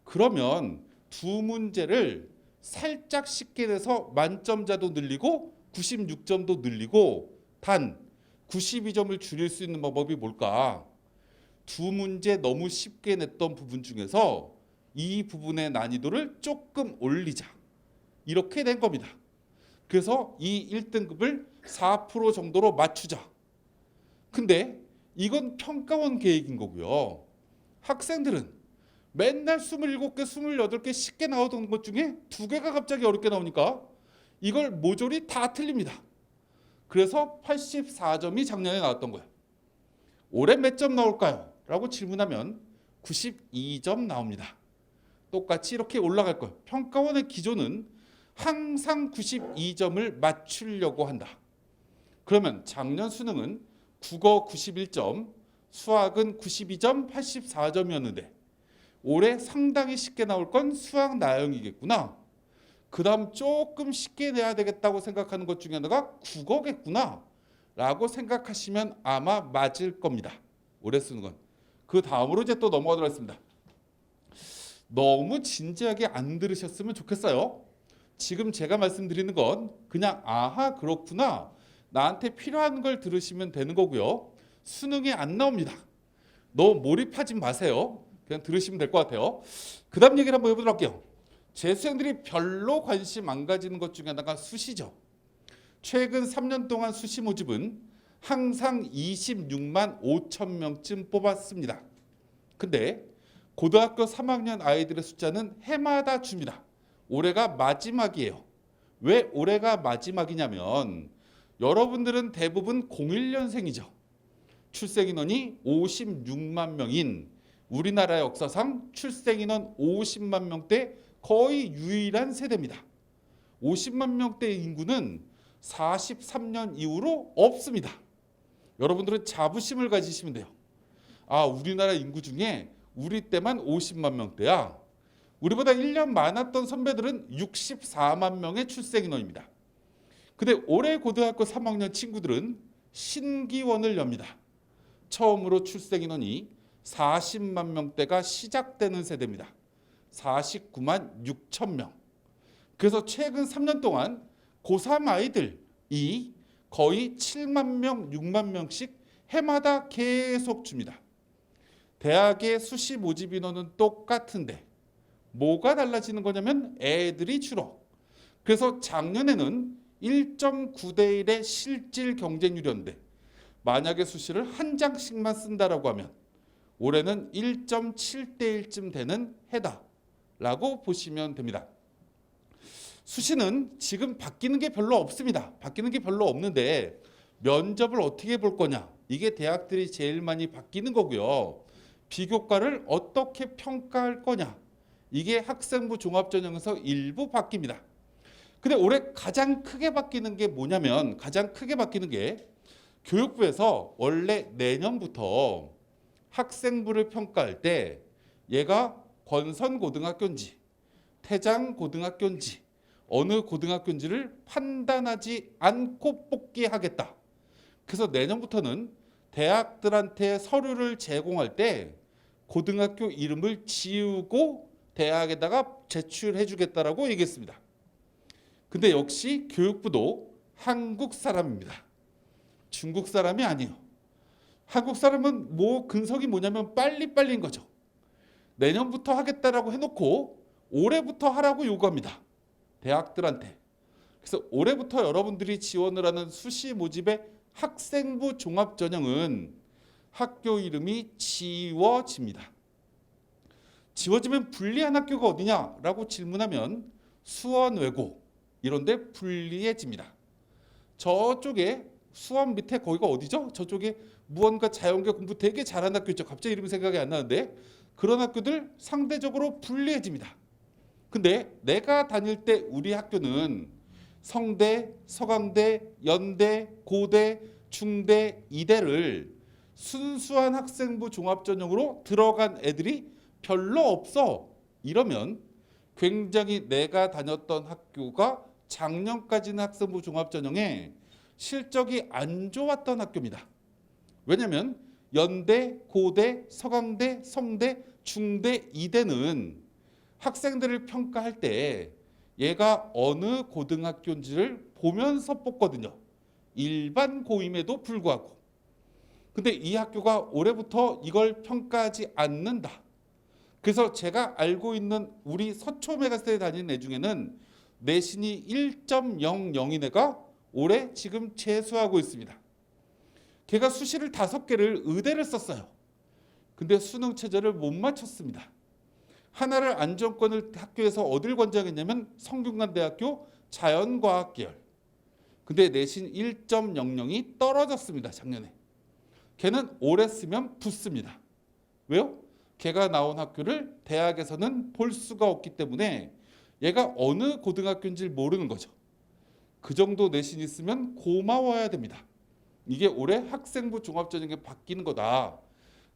그러면 2문제를 살짝 쉽게 내서 만점자도 늘리고 96점도 늘리고 단 92점을 줄일 수 있는 방법이 뭘까? 2문제 너무 쉽게 냈던 부분 중에서 이 부분의 난이도를 조금 올리자. 이렇게 된 겁니다. 그래서 이 1등급을 4% 정도로 맞추자. 근데 이건 평가원 계획인 거고요. 학생들은 맨날 27개, 28개 쉽게 나오던 것 중에 2개가 갑자기 어렵게 나오니까 이걸 모조리 다 틀립니다. 그래서 84점이 작년에 나왔던 거예요. 올해 몇 점 나올까요? 라고 질문하면 92점 나옵니다. 똑같이 이렇게 올라갈 거예요. 평가원의 기조는 항상 92점을 맞추려고 한다. 그러면 작년 수능은 국어 91점, 수학은 92점, 84점이었는데 올해 상당히 쉽게 나올 건 수학 나영이겠구나. 그 다음 조금 쉽게 내야 되겠다고 생각하는 것 중에 하나가 국어겠구나 라고 생각하시면 아마 맞을 겁니다. 올해 수능은. 그 다음으로 이제 또 넘어가도록 하겠습니다. 너무 진지하게 안 들으셨으면 좋겠어요. 지금 제가 말씀드리는 건 그냥 그렇구나. 나한테 필요한 걸 들으시면 되는 거고요. 수능에 안 나옵니다. 너무 몰입하지 마세요. 그냥 들으시면 될 것 같아요. 그 다음 얘기를 한번 해보도록 할게요. 재수생들이 별로 관심 안 가지는 것 중에 하나가 수시죠. 최근 3년 동안 수시 모집은 항상 26만 5천 명쯤 뽑았습니다. 근데 고등학교 3학년 아이들의 숫자는 해마다 줍니다. 올해가 마지막이에요. 왜 올해가 마지막이냐면 여러분들은 대부분 01년생이죠. 출생인원이 56만 명인 우리나라의 역사상 출생인원 50만 명대 거의 유일한 세대입니다. 50만 명대 인구는 43년 이후로 없습니다. 여러분들은 자부심을 가지시면 돼요. 우리나라 인구 중에 우리 때만 50만 명대야. 우리보다 1년 많았던 선배들은 64만 명의 출생인원입니다. 근데 올해 고등학교 3학년 친구들은 신기원을 엽니다. 처음으로 출생인원이 40만 명대가 시작되는 세대입니다. 49만 6천 명. 그래서 최근 3년 동안 고3 아이들이 거의 7만 명, 6만 명씩 해마다 계속 줍니다. 대학의 수시 모집 인원은 똑같은데 뭐가 달라지는 거냐면 애들이 줄어. 그래서 작년에는 1.9대 1의 실질 경쟁률이었는데 만약에 수시를 한 장씩만 쓴다라고 하면 올해는 1.7대 1쯤 되는 해다라고 보시면 됩니다. 수시는 지금 바뀌는 게 별로 없습니다. 바뀌는 게 별로 없는데 면접을 어떻게 볼 거냐? 이게 대학들이 제일 많이 바뀌는 거고요. 비교과를 어떻게 평가할 거냐? 이게 학생부 종합전형에서 일부 바뀝니다. 근데 올해 가장 크게 바뀌는 게 뭐냐면 가장 크게 바뀌는 게 교육부에서 원래 내년부터 학생부를 평가할 때 얘가 권선고등학교인지 태장고등학교인지 어느 고등학교인지를 판단하지 않고 뽑기하겠다. 그래서 내년부터는 대학들한테 서류를 제공할 때 고등학교 이름을 지우고 대학에다가 제출해 주겠다라고 얘기했습니다. 근데 역시 교육부도 한국 사람입니다. 중국 사람이 아니에요. 한국 사람은 뭐 근성이 뭐냐면 빨리빨리인 거죠. 내년부터 하겠다라고 해놓고 올해부터 하라고 요구합니다. 대학들한테. 그래서 올해부터 여러분들이 지원을 하는 수시 모집의 학생부 종합전형은 학교 이름이 지워집니다. 지워지면 불리한 학교가 어디냐라고 질문하면 수원 외고 이런데 불리해집니다. 저쪽에 수원 밑에 거기가 어디죠? 저쪽에 무언가 자연계 공부 되게 잘하는 학교 있죠. 갑자기 이름이 생각이 안 나는데 그런 학교들 상대적으로 불리해집니다. 근데 내가 다닐 때 우리 학교는 성대, 서강대, 연대, 고대, 중대, 이대를 순수한 학생부 종합전형으로 들어간 애들이 별로 없어. 이러면 굉장히 내가 다녔던 학교가 작년까지는 학생부 종합전형에 실적이 안 좋았던 학교입니다. 왜냐하면 연대, 고대, 서강대, 성대, 중대, 이대는 학생들을 평가할 때 얘가 어느 고등학교인지를 보면서 뽑거든요. 일반 고임에도 불구하고. 근데 이 학교가 올해부터 이걸 평가하지 않는다. 그래서 제가 알고 있는 우리 서초메가스에 다니는 애 중에는 내신이 1.00인 애가 올해 지금 재수하고 있습니다. 걔가 수시를 5개를 의대를 썼어요. 근데 수능 체제를 못 맞췄습니다. 하나를 안정권을 학교에서 어딜 권장했냐면 성균관대학교 자연과학 계열. 근데 내신 1.00이 떨어졌습니다. 작년에. 걔는 올해 쓰면 붙습니다. 왜요? 걔가 나온 학교를 대학에서는 볼 수가 없기 때문에 얘가 어느 고등학교인지 모르는 거죠. 그 정도 내신 있으면 고마워야 됩니다. 이게 올해 학생부 종합전형에 바뀌는 거다.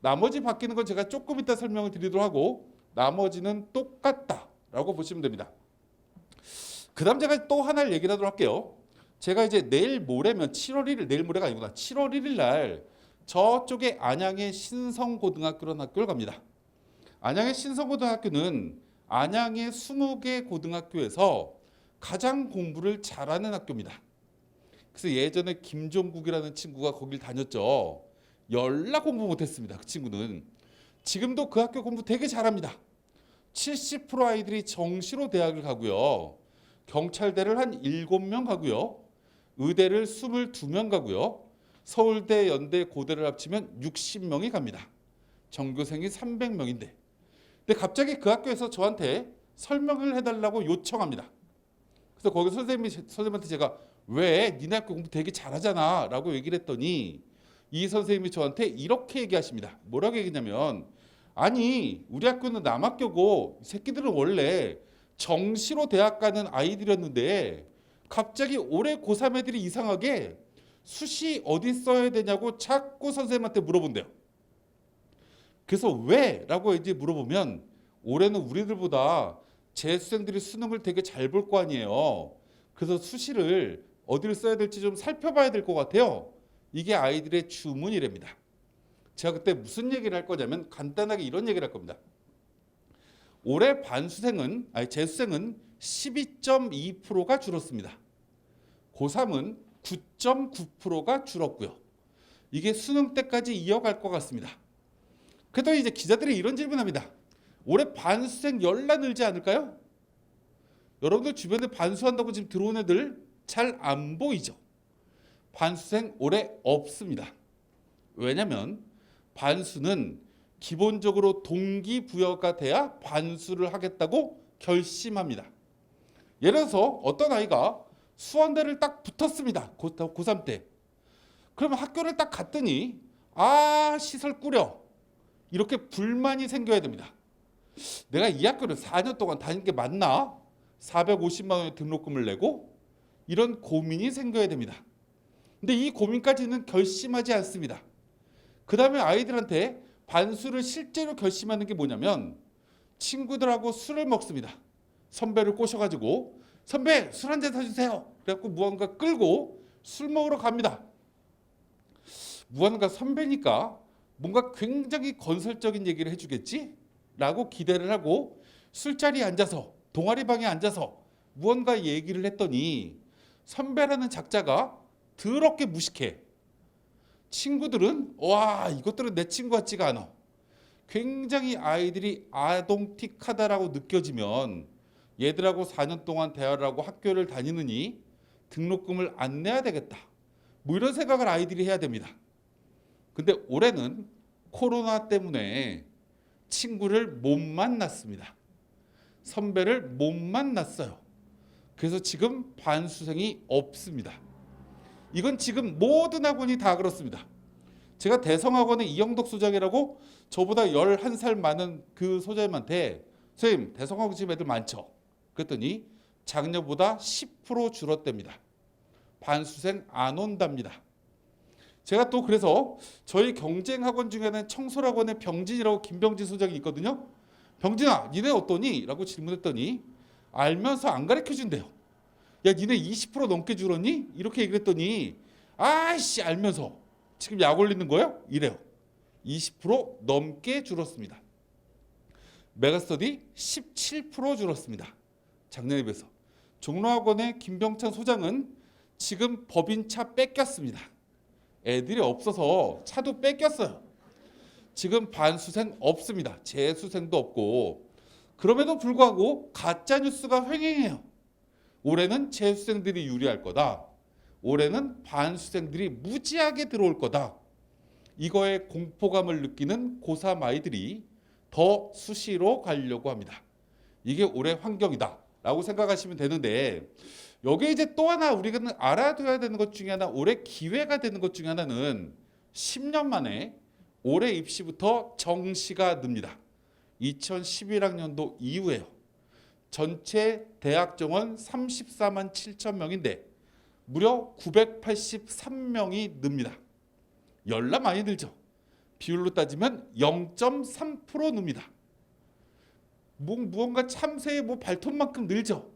나머지 바뀌는 건 제가 조금 이따 설명을 드리도록 하고 나머지는 똑같다라고 보시면 됩니다. 그 다음 제가 또 하나를 얘기하도록 할게요. 제가 이제 내일 모레면 7월 1일, 내일 모레가 아니구나. 7월 1일 날 저쪽에 안양의 신성고등학교라는 학교를 갑니다. 안양의 신성고등학교는 안양의 20개 고등학교에서 가장 공부를 잘하는 학교입니다. 그래서 예전에 김종국이라는 친구가 거길 다녔죠. 연락 공부 못했습니다. 그 친구는. 지금도 그 학교 공부 되게 잘합니다. 70% 아이들이 정시로 대학을 가고요. 경찰대를 한 7명 가고요. 의대를 22명 가고요. 서울대, 연대, 고대를 합치면 60명이 갑니다. 전교생이 300명인데. 근데 갑자기 그 학교에서 저한테 설명을 해달라고 요청합니다. 그래서 거기 선생님한테 제가 왜 니네 학교 공부 되게 잘하잖아 라고 얘기를 했더니 이 선생님이 저한테 이렇게 얘기하십니다. 뭐라고 얘기냐면 아니 우리 학교는 남학교고 새끼들은 원래 정시로 대학 가는 아이들이었는데 갑자기 올해 고3 애들이 이상하게 수시 어디 써야 되냐고 자꾸 선생님한테 물어본대요. 그래서 왜? 라고 이제 물어보면 올해는 우리들보다 재수생들이 수능을 되게 잘 볼 거 아니에요. 그래서 수시를 어디를 써야 될지 좀 살펴봐야 될 것 같아요. 이게 아이들의 주문이랍니다. 제가 그때 무슨 얘기를 할 거냐면 간단하게 이런 얘기를 할 겁니다. 올해 재수생은 12.2%가 줄었습니다. 고3은 9.9%가 줄었고요. 이게 수능 때까지 이어갈 것 같습니다. 그래도 이제 기자들이 이런 질문합니다. 올해 반수생 열나 늘지 않을까요? 여러분들 주변에 반수한다고 지금 들어온 애들 잘 안 보이죠? 반수생 올해 없습니다. 왜냐하면 반수는 기본적으로 동기부여가 돼야 반수를 하겠다고 결심합니다. 예를 들어서 어떤 아이가 수원대를 딱 붙었습니다. 고3 때. 그러면 학교를 딱 갔더니 시설 꾸려. 이렇게 불만이 생겨야 됩니다. 내가 이 학교를 4년 동안 다닌 게 맞나? 450만 원의 등록금을 내고 이런 고민이 생겨야 됩니다. 근데 이 고민까지는 결심하지 않습니다. 그 다음에 아이들한테 반수를 실제로 결심하는 게 뭐냐면 친구들하고 술을 먹습니다. 선배를 꼬셔가지고 선배 술 한잔 사주세요. 그래갖고 무언가 끌고 술 먹으러 갑니다. 무언가 선배니까 뭔가 굉장히 건설적인 얘기를 해주겠지? 라고 기대를 하고 술자리에 앉아서 동아리방에 앉아서 무언가 얘기를 했더니 선배라는 작자가 더럽게 무식해. 친구들은 이것들은 내 친구 같지가 않아. 굉장히 아이들이 아동틱하다라고 느껴지면 얘들하고 4년 동안 대화를 하고 학교를 다니느니 등록금을 안 내야 되겠다. 뭐 이런 생각을 아이들이 해야 됩니다. 근데 올해는 코로나 때문에 친구를 못 만났습니다. 선배를 못 만났어요. 그래서 지금 반수생이 없습니다. 이건 지금 모든 학원이 다 그렇습니다. 제가 대성학원의 이영덕 소장이라고 저보다 11살 많은 그 소장님한테 선생님 대성학원 지금 애들 많죠? 그랬더니 작년보다 10% 줄었답니다. 반수생 안 온답니다. 제가 또 그래서 저희 경쟁학원 중에는 청솔학원의 병진이라고 김병진 소장이 있거든요. 병진아 니네 어떠니? 라고 질문했더니 알면서 안 가르쳐준대요. 야 니네 20% 넘게 줄었니? 이렇게 얘기를 했더니 알면서 지금 약 올리는 거예요? 이래요. 20% 넘게 줄었습니다. 메가스터디 17% 줄었습니다. 작년에 비해서. 종로학원의 김병찬 소장은 지금 법인차 뺏겼습니다. 애들이 없어서 차도 뺏겼어요. 지금 반수생 없습니다. 재수생도 없고. 그럼에도 불구하고 가짜뉴스가 횡행해요. 올해는 재수생들이 유리할 거다. 올해는 반수생들이 무지하게 들어올 거다. 이거에 공포감을 느끼는 고3 아이들이 더 수시로 가려고 합니다. 이게 올해 환경이다 라고 생각하시면 되는데 여기에 이제 또 하나 우리가 알아둬야 되는 것 중에 하나 올해 기회가 되는 것 중에 하나는 10년 만에 올해 입시부터 정시가 늡니다. 2011학년도 이후에요. 전체 대학 정원 34만 7천 명인데 무려 983명이 늡니다. 열나 많이 늘죠. 비율로 따지면 0.3% 늡니다. 무언가 참새의 발톱만큼 늘죠.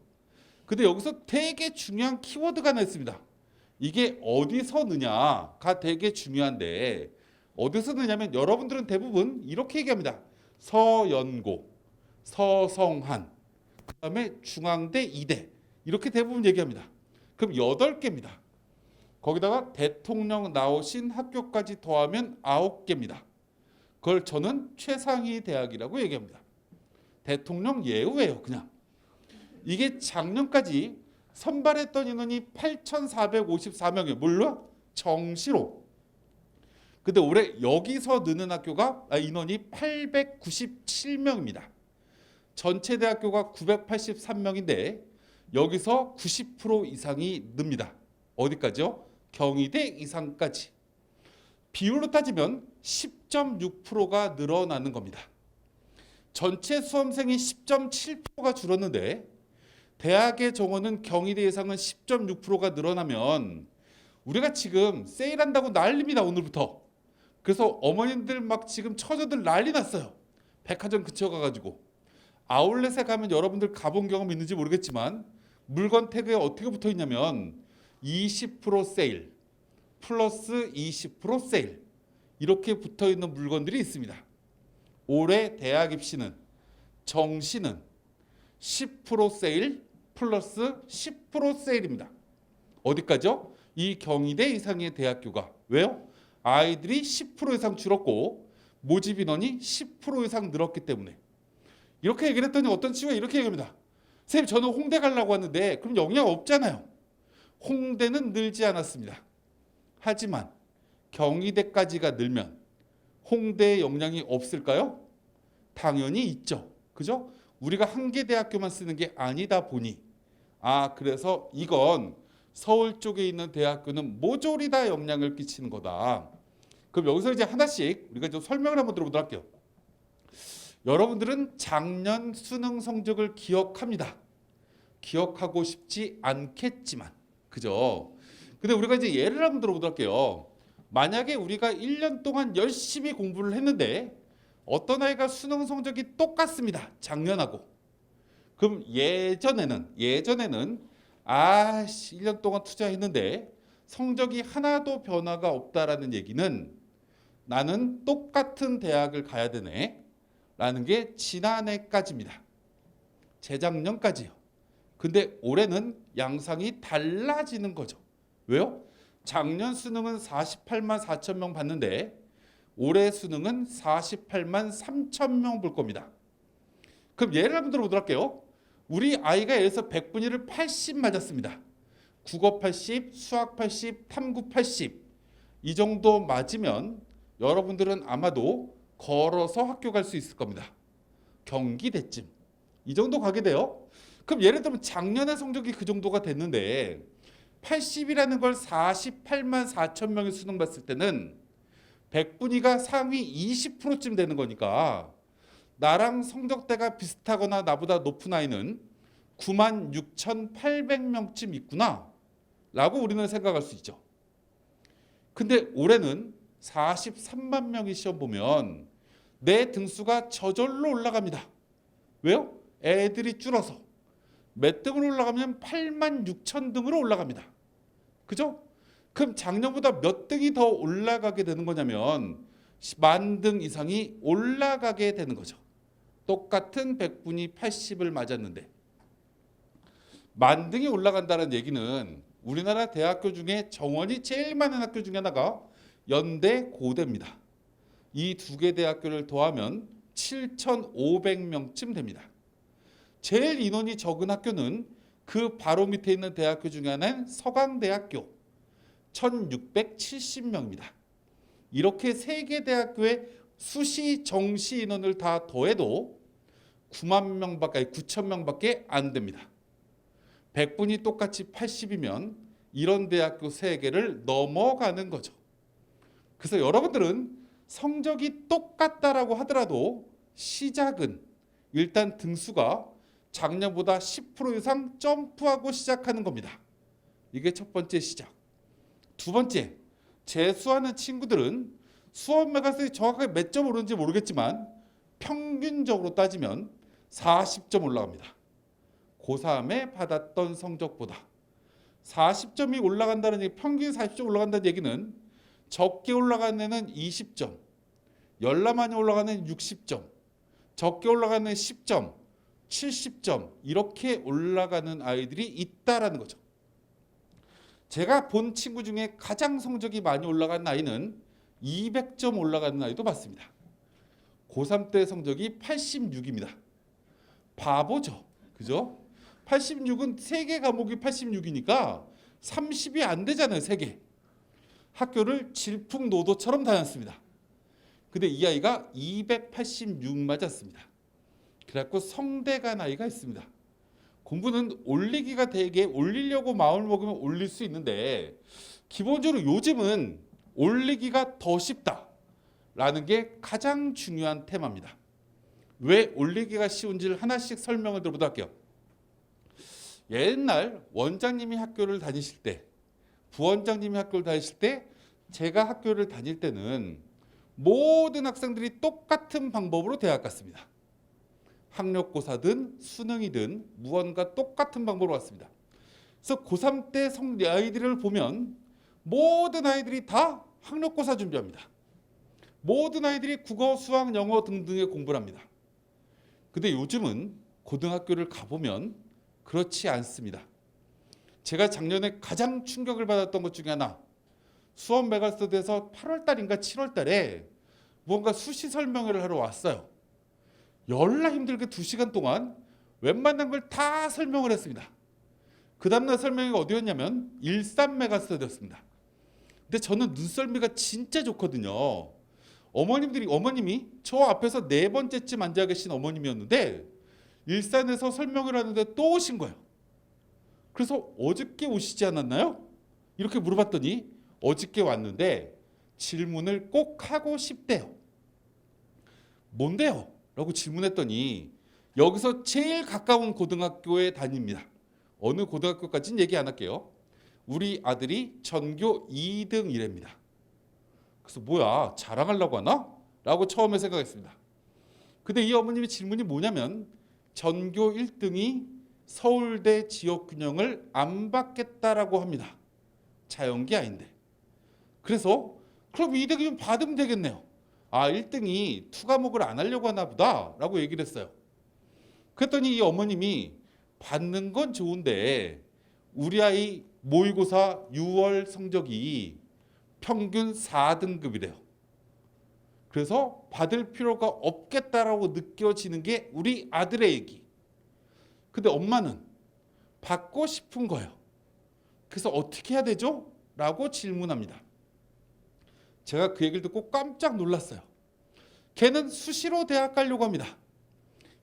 근데 여기서 되게 중요한 키워드가 하나 있습니다. 이게 어디서 느냐가 되게 중요한데 어디서 느냐면 여러분들은 대부분 이렇게 얘기합니다. 서연고, 서성한, 그다음에 중앙대, 이대 이렇게 대부분 얘기합니다. 그럼 8개입니다. 거기다가 대통령 나오신 학교까지 더하면 9개입니다. 그걸 저는 최상위 대학이라고 얘기합니다. 대통령 예우예요, 그냥. 이게 작년까지 선발했던 인원이 8,454명이에요. 물론 정시로. 근데 올해 여기서 느는 학교가 인원이 897명입니다. 전체 대학교가 983명인데 여기서 90% 이상이 늡니다. 어디까지요? 경희대 이상까지. 비율로 따지면 10.6%가 늘어나는 겁니다. 전체 수험생이 10.7%가 줄었는데 대학의 정원은 경희대 이상은 10.6%가 늘어나면 우리가 지금 세일한다고 난립니다. 오늘부터. 그래서 어머님들 막 지금 처자들 난리 났어요. 백화점 그쳐가가지고. 아울렛에 가면 여러분들 가본 경험 있는지 모르겠지만 물건 태그에 어떻게 붙어 있냐면 20% 세일 플러스 20% 세일 이렇게 붙어 있는 물건들이 있습니다. 올해 대학 입시는 정시는 10% 세일 플러스 10% 세일입니다. 어디까지요? 이 경희대 이상의 대학교가. 왜요? 아이들이 10% 이상 줄었고 모집 인원이 10% 이상 늘었기 때문에. 이렇게 얘기를 했더니 어떤 친구가 이렇게 얘기합니다. 선생님, 저는 홍대 가려고 하는데 그럼 영향 없잖아요. 홍대는 늘지 않았습니다. 하지만 경희대까지가 늘면 홍대에 영향이 없을까요? 당연히 있죠. 그죠? 우리가 한 개 대학교만 쓰는 게 아니다 보니, 그래서 이건 서울 쪽에 있는 대학교는 모조리 다 영향을 끼치는 거다. 그럼 여기서 이제 하나씩 우리가 좀 설명을 한번 들어보도록 할게요. 여러분들은 작년 수능 성적을 기억합니다. 기억하고 싶지 않겠지만, 그죠? 근데 우리가 이제 예를 한번 들어보도록 할게요. 만약에 우리가 1년 동안 열심히 공부를 했는데 어떤 아이가 수능 성적이 똑같습니다. 작년하고. 그럼 예전에는 1년 동안 투자했는데 성적이 하나도 변화가 없다라는 얘기는 나는 똑같은 대학을 가야 되네 라는 게 지난해까지입니다. 재작년까지요. 근데 올해는 양상이 달라지는 거죠. 왜요? 작년 수능은 48만 4천 명 봤는데 올해 수능은 48만 3천 명 볼 겁니다. 그럼 예를 한번 들어보도록 할게요. 우리 아이가 예를 들어서 100분위를 80 맞았습니다. 국어 80, 수학 80, 탐구 80 이 정도 맞으면 여러분들은 아마도 걸어서 학교 갈 수 있을 겁니다. 경기대쯤 이 정도 가게 돼요. 그럼 예를 들면 작년에 성적이 그 정도가 됐는데 80이라는 걸 48만 4천 명이 수능 봤을 때는 100분위가 상위 20%쯤 되는 거니까 나랑 성적대가 비슷하거나 나보다 높은 아이는 9만 6,800명쯤 있구나 라고 우리는 생각할 수 있죠. 근데 올해는 43만 명이 시험 보면 내 등수가 저절로 올라갑니다. 왜요? 애들이 줄어서 몇 등으로 올라가면 8만 6천 등으로 올라갑니다. 그죠? 그럼 작년보다 몇 등이 더 올라가게 되는 거냐면 10,000 등 이상이 올라가게 되는 거죠. 똑같은 100분위 80을 맞았는데 10,000 등이 올라간다는 얘기는 우리나라 대학교 중에 정원이 제일 많은 학교 중에 하나가 연대 고대입니다. 이 두 개 대학교를 더하면 7,500명쯤 됩니다. 제일 인원이 적은 학교는 그 바로 밑에 있는 대학교 중에 하나인 서강대학교 1,670명입니다. 이렇게 세 개 대학교의 수시 정시 인원을 다 더해도 9천 명밖에 안 됩니다. 100분이 똑같이 80이면 이런 대학교 3개를 넘어가는 거죠. 그래서 여러분들은 성적이 똑같다라고 하더라도 시작은 일단 등수가 작년보다 10% 이상 점프하고 시작하는 겁니다. 이게 첫 번째 시작. 두 번째, 재수하는 친구들은 수업 메가스에 정확하게 몇 점 오르는지 모르겠지만 평균적으로 따지면 40점 올라갑니다. 고3에 받았던 성적보다 40점이 올라간다는 얘기, 평균 40점 올라간다는 얘기는 적게 올라가는 애는 20점, 열나 많이 올라가는 애는 60점, 적게 올라가는 애는 10점, 70점 이렇게 올라가는 아이들이 있다라는 거죠. 제가 본 친구 중에 가장 성적이 많이 올라간 아이는 200점 올라가는 아이도 봤습니다. 고3 때 성적이 86입니다. 바보죠. 그죠? 86은 3개 과목이 86이니까 30이 안 되잖아요. 3개. 학교를 질풍노도처럼 다녔습니다. 근데 이 아이가 286 맞았습니다. 그래갖고 성대 간 아이가 있습니다. 공부는 올리기가 되게 올리려고 마음을 먹으면 올릴 수 있는데 기본적으로 요즘은 올리기가 더 쉽다라는 게 가장 중요한 테마입니다. 왜 올리기가 쉬운지를 하나씩 설명을 들어보도록 할게요. 옛날 원장님이 학교를 다니실 때, 부원장님이 학교를 다니실 때, 제가 학교를 다닐 때는 모든 학생들이 똑같은 방법으로 대학 갔습니다. 학력고사든 수능이든 무언가 똑같은 방법으로 왔습니다. 그래서 고3 때 아이들을 보면 모든 아이들이 다 학력고사 준비합니다. 모든 아이들이 국어, 수학, 영어 등등의 공부를 합니다. 근데 요즘은 고등학교를 가보면 그렇지 않습니다. 제가 작년에 가장 충격을 받았던 것 중에 하나, 수원 메가스터디에서 8월 달인가 7월 달에 무언가 수시 설명회를 하러 왔어요. 열나 힘들게 2시간 동안 웬만한 걸 다 설명을 했습니다. 그 다음날 설명회가 어디였냐면 일산 메가스터디였습니다. 근데 저는 눈썰미가 진짜 좋거든요. 어머님이 저 앞에서 4번째쯤 앉아 계신 어머님이었는데 일산에서 설명을 하는데 또 오신 거예요. 그래서 어저께 오시지 않았나요? 이렇게 물어봤더니 어저께 왔는데 질문을 꼭 하고 싶대요. 뭔데요? 라고 질문했더니 여기서 제일 가까운 고등학교에 다닙니다. 어느 고등학교까지는 얘기 안 할게요. 우리 아들이 전교 2등이랍니다. 그래서 뭐야, 자랑하려고 하나? 라고 처음에 생각했습니다. 근데 이 어머님의 질문이 뭐냐면 전교 1등이 서울대 지역균형을 안 받겠다라고 합니다. 자연계 아닌데. 그래서 그럼 2등이면 받으면 되겠네요. 아, 1등이 투과목을 안 하려고 하나 보다 라고 얘기를 했어요. 그랬더니 이 어머님이 받는 건 좋은데 우리 아이 모의고사 6월 성적이 평균 4등급이래요. 그래서 받을 필요가 없겠다라고 느껴지는 게 우리 아들의 얘기. 근데 엄마는 받고 싶은 거예요. 그래서 어떻게 해야 되죠? 라고 질문합니다. 제가 그 얘기를 듣고 깜짝 놀랐어요. 걔는 수시로 대학 가려고 합니다.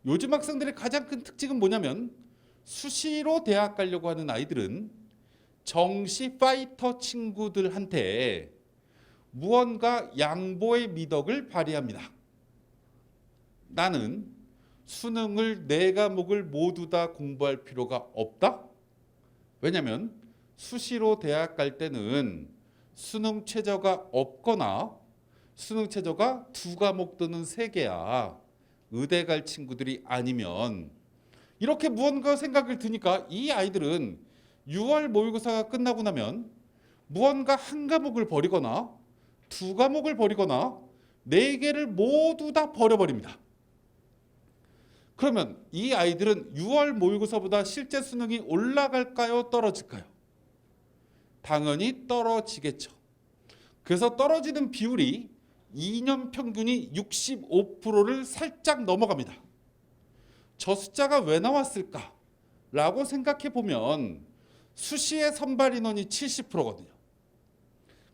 요즘 학생들의 가장 큰 특징은 뭐냐면 수시로 대학 가려고 하는 아이들은 정시 파이터 친구들한테 무언가 양보의 미덕을 발휘합니다. 나는 수능을 4과목을 모두 다 공부할 필요가 없다. 왜냐하면 수시로 대학 갈 때는 수능 최저가 없거나 수능 최저가 2과목 또는 3개야. 의대 갈 친구들이 아니면 이렇게 무언가 생각을 드니까 이 아이들은 6월 모의고사가 끝나고 나면 무언가 1과목을 버리거나 2과목을 버리거나 4개를 모두 다 버려버립니다. 그러면 이 아이들은 6월 모의고사보다 실제 수능이 올라갈까요? 떨어질까요? 당연히 떨어지겠죠. 그래서 떨어지는 비율이 2년 평균이 65%를 살짝 넘어갑니다. 저 숫자가 왜 나왔을까? 라고 생각해 보면 수시의 선발 인원이 70%거든요.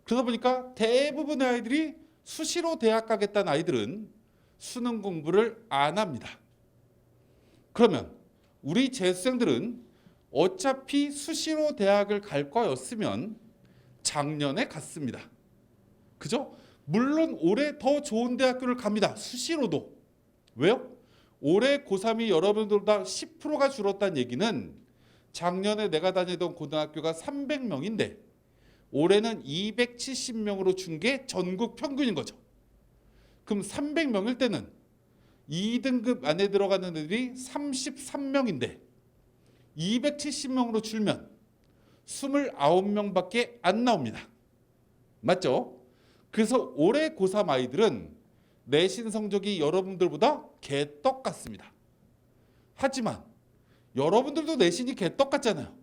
그러다 보니까 대부분의 아이들이 수시로 대학 가겠다는 아이들은 수능 공부를 안 합니다. 그러면 우리 재수생들은 어차피 수시로 대학을 갈 거였으면 작년에 갔습니다. 그죠? 물론 올해 더 좋은 대학교를 갑니다. 수시로도. 왜요? 올해 고3이 여러분들보다 10%가 줄었다는 얘기는 작년에 내가 다니던 고등학교가 300명인데 올해는 270명으로 준 게 전국 평균인 거죠. 그럼 300명일 때는 2등급 안에 들어가는 애들이 33명인데 270명으로 줄면 29명밖에 안 나옵니다. 맞죠? 그래서 올해 고3 아이들은 내신 성적이 여러분들보다 개떡 같습니다. 하지만 여러분들도 내신이 개떡 같잖아요.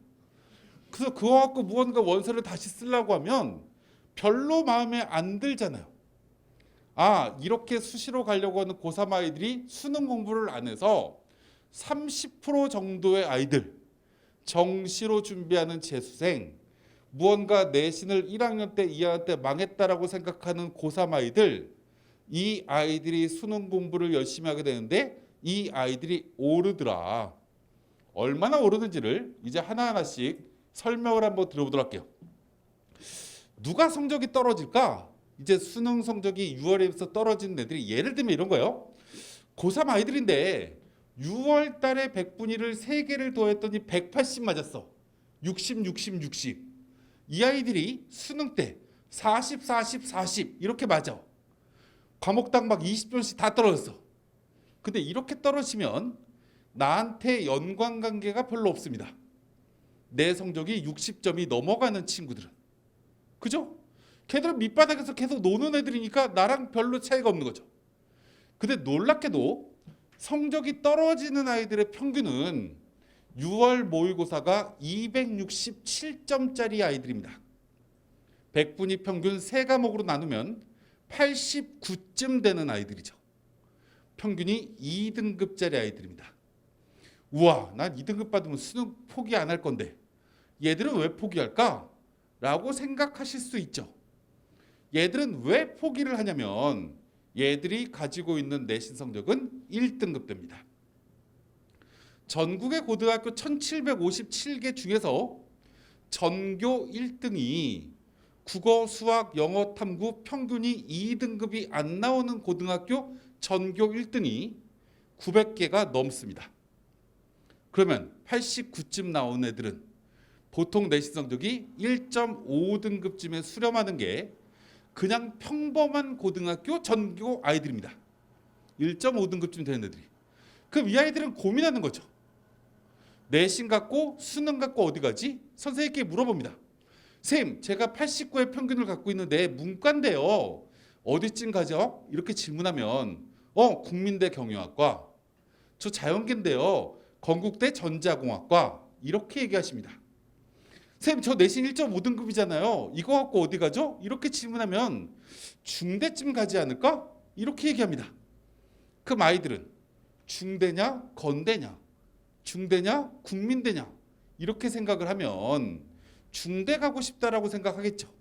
그래서 그거 갖고 무언가 원서를 다시 쓰려고 하면 별로 마음에 안 들잖아요. 아, 이렇게 수시로 가려고 하는 고3 아이들이 수능 공부를 안 해서 30% 정도의 아이들, 정시로 준비하는 재수생, 무언가 내신을 1학년 때, 2학년 때 망했다라고 생각하는 고3 아이들, 이 아이들이 수능 공부를 열심히 하게 되는데 이 아이들이 오르더라. 얼마나 오르는지를 이제 하나하나씩 설명을 한번 들어보도록 할게요. 누가 성적이 떨어질까? 이제 수능 성적이 6월에서 떨어진 애들이 예를 들면 이런 거예요. 고3 아이들인데 6월 달에 100분위를 3개를 더했더니 180 맞았어. 60, 60, 60. 이 아이들이 수능 때 40, 40, 40 이렇게 맞아. 과목당 막 20점씩 다 떨어졌어. 근데 이렇게 떨어지면 나한테 연관관계가 별로 없습니다. 내 성적이 60점이 넘어가는 친구들은. 그죠? 걔들은 밑바닥에서 계속 노는 애들이니까 나랑 별로 차이가 없는 거죠. 근데 놀랍게도 성적이 떨어지는 아이들의 평균은 6월 모의고사가 267점짜리 아이들입니다. 100분위 평균 3과목으로 나누면 89쯤 되는 아이들이죠. 평균이 2등급짜리 아이들입니다. 우와, 난 2등급 받으면 수능 포기 안 할 건데 얘들은 왜 포기할까? 라고 생각하실 수 있죠. 얘들은 왜 포기를 하냐면 얘들이 가지고 있는 내신 성적은 1등급 됩니다. 전국의 고등학교 1757개 중에서 전교 1등이 국어, 수학, 영어, 탐구 평균이 2등급이 안 나오는 고등학교 전교 1등이 900개가 넘습니다. 그러면 89쯤 나온 애들은 보통 내신 성적이 1.5등급쯤에 수렴하는 게 그냥 평범한 고등학교 전교 아이들입니다. 1.5등급쯤 되는 애들이. 그럼 이 아이들은 고민하는 거죠. 내신 갖고 수능 갖고 어디 가지? 선생님께 물어봅니다. 선생님, 제가 89의 평균을 갖고 있는데 문과인데요. 어디쯤 가죠? 이렇게 질문하면 국민대 경영학과, 저 자연계인데요. 건국대 전자공학과 이렇게 얘기하십니다. 선생님, 저 내신 1.5등급이잖아요. 이거 갖고 어디 가죠? 이렇게 질문하면 중대쯤 가지 않을까? 이렇게 얘기합니다. 그럼 아이들은 중대냐 건대냐 중대냐 국민대냐 이렇게 생각을 하면 중대 가고 싶다라고 생각하겠죠.